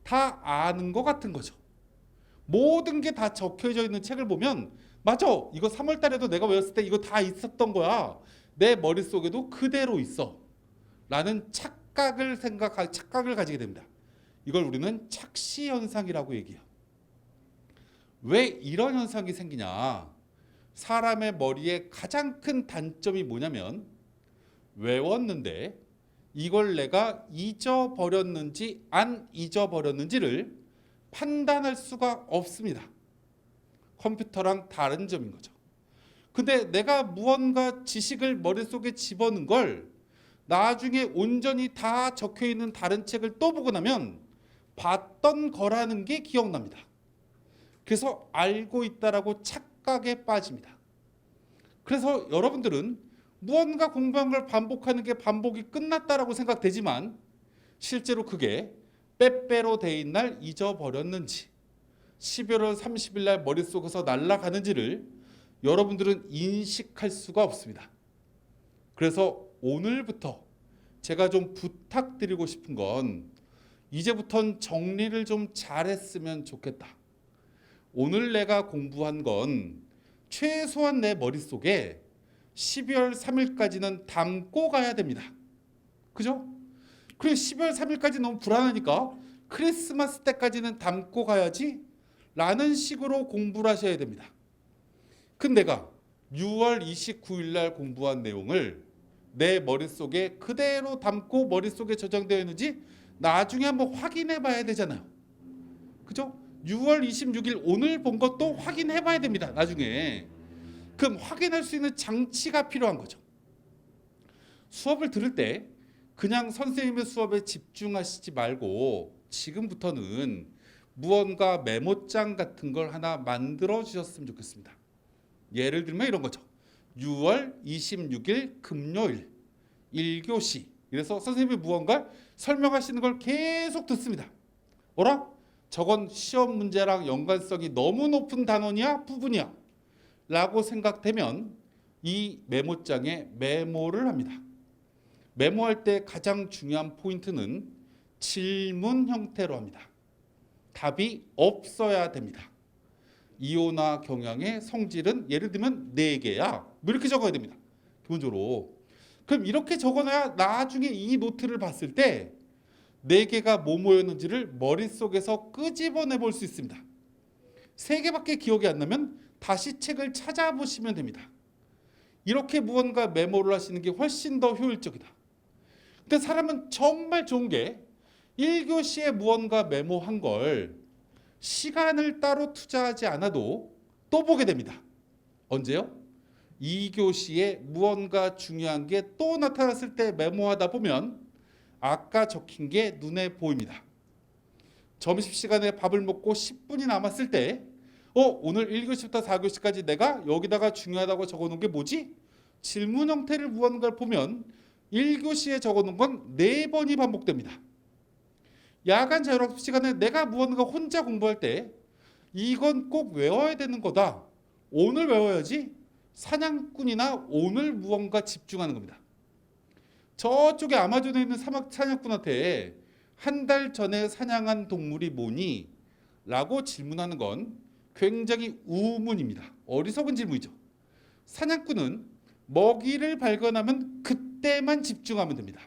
다 아는 것 같은 거죠. 모든 게 다 적혀져 있는 책을 보면 맞아. 이거 3월 달에도 내가 외웠을 때 이거 다 있었던 거야. 내 머릿속에도 그대로 있어. 라는 착각을 가지게 됩니다. 이걸 우리는 착시 현상이라고 얘기해요. 왜 이런 현상이 생기냐? 사람의 머리에 가장 큰 단점이 뭐냐면 외웠는데 이걸 내가 잊어버렸는지 안 잊어버렸는지를 판단할 수가 없습니다. 컴퓨터랑 다른 점인 거죠. 근데 내가 무언가 지식을 머릿속에 집어넣은 걸 나중에 온전히 다 적혀 있는 다른 책을 또 보고 나면 봤던 거라는 게 기억납니다. 그래서 알고 있다라고 착각에 빠집니다. 그래서 여러분들은 무언가 공부한 걸 반복하는 게 반복이 끝났다라고 생각되지만 실제로 그게 빼빼로 데이인 날 잊어버렸는지 12월 30일 날 머릿속에서 날아가는지를 여러분들은 인식할 수가 없습니다. 그래서 오늘부터 제가 좀 부탁드리고 싶은 건 이제부턴 정리를 좀 잘했으면 좋겠다. 오늘 내가 공부한 건 최소한 내 머릿속에 12월 3일까지는 담고 가야 됩니다. 그죠? 그리고 12월 3일까지 너무 불안하니까 크리스마스 때까지는 담고 가야지 라는 식으로 공부를 하셔야 됩니다. 근데 내가 6월 29일 날 공부한 내용을 내 머릿속에 그대로 담고 머릿속에 저장되어 있는지 나중에 한번 확인해 봐야 되잖아요. 그죠? 6월 26일 오늘 본 것도 확인해 봐야 됩니다. 나중에. 그럼 확인할 수 있는 장치가 필요한 거죠. 수업을 들을 때 그냥 선생님의 수업에 집중하시지 말고 지금부터는 무언가 메모장 같은 걸 하나 만들어 주셨으면 좋겠습니다. 예를 들면 이런 거죠. 6월 26일 금요일 1교시. 그래서 선생님이 무언가 설명하시는 걸 계속 듣습니다. 어라? 저건 시험 문제랑 연관성이 너무 높은 단원이야? 부분이야? 라고 생각되면 이 메모장에 메모를 합니다. 메모할 때 가장 중요한 포인트는 질문 형태로 합니다. 답이 없어야 됩니다. 이온화 경향의 성질은 예를 들면 4개야. 뭐 이렇게 적어야 됩니다. 기본적으로. 그럼 이렇게 적어놔야 나중에 이 노트를 봤을 때 4개가 뭐였는지를 머릿속에서 끄집어내 볼 수 있습니다. 3개밖에 기억이 안 나면 다시 책을 찾아보시면 됩니다. 이렇게 무언가 메모를 하시는 게 훨씬 더 효율적이다. 근데 사람은 정말 좋은 게 1교시에 무언가 메모한 걸 시간을 따로 투자하지 않아도 또 보게 됩니다. 언제요? 2교시에 무언가 중요한 게 또 나타났을 때 메모하다 보면 아까 적힌 게 눈에 보입니다. 점심시간에 밥을 먹고 10분이 남았을 때 오늘 1교시부터 4교시까지 내가 여기다가 중요하다고 적어놓은 게 뭐지? 질문 형태를 무언가를 보면 1교시에 적어놓은 건 4번이 반복됩니다. 야간 자율학습 시간에 내가 무언가 혼자 공부할 때 이건 꼭 외워야 되는 거다. 오늘 외워야지. 사냥꾼이나 오늘 무언가 집중하는 겁니다. 저쪽에 아마존에 있는 사냥꾼한테 한 달 전에 사냥한 동물이 뭐니? 라고 질문하는 건 굉장히 우문입니다. 어리석은 질문이죠. 사냥꾼은 먹이를 발견하면 그때만 집중하면 됩니다.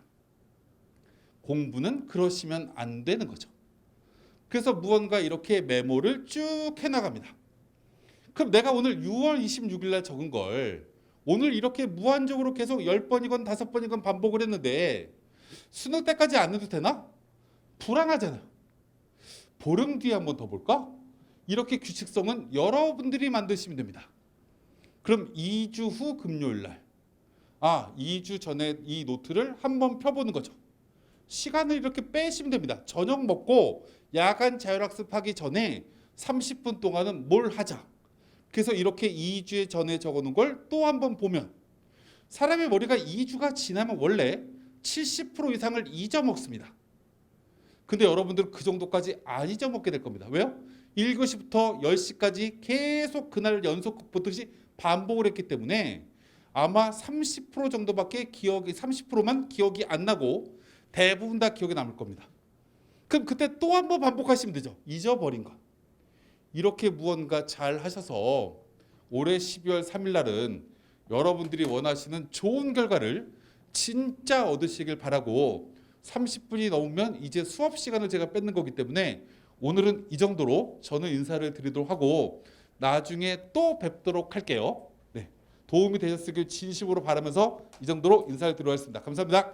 공부는 그러시면 안 되는 거죠. 그래서 무언가 이렇게 메모를 쭉 해나갑니다. 그럼 내가 오늘 6월 26일 날 적은 걸 오늘 이렇게 무한적으로 계속 10번이건 5번이건 반복을 했는데 수능 때까지 안 해도 되나? 불안하잖아요. 보름 뒤에 한번 더 볼까? 이렇게 규칙성은 여러분들이 만드시면 됩니다. 그럼 2주 후 금요일 날 2주 전에 이 노트를 한번 펴보는 거죠. 시간을 이렇게 빼시면 됩니다. 저녁 먹고 야간 자율학습하기 전에 30분 동안은 뭘 하자. 그래서 이렇게 2주 전에 적어놓은 걸 또 한번 보면 사람의 머리가 2주가 지나면 원래 70% 이상을 잊어먹습니다. 근데 여러분들은 그 정도까지 안 잊어먹게 될 겁니다. 왜요? 1교시부터 10시까지 계속 그날 연속 보듯이 반복을 했기 때문에 아마 30% 정도밖에 30%만 기억이 안 나고 대부분 다 기억에 남을 겁니다. 그럼 그때 또 한 번 반복하시면 되죠. 잊어버린 것. 이렇게 무언가 잘 하셔서 올해 12월 3일 날은 여러분들이 원하시는 좋은 결과를 진짜 얻으시길 바라고 30분이 넘으면 이제 수업 시간을 제가 뺏는 거기 때문에 오늘은 이 정도로 저는 인사를 드리도록 하고 나중에 또 뵙도록 할게요. 네, 도움이 되셨길 진심으로 바라면서 이 정도로 인사를 드리겠습니다. 감사합니다.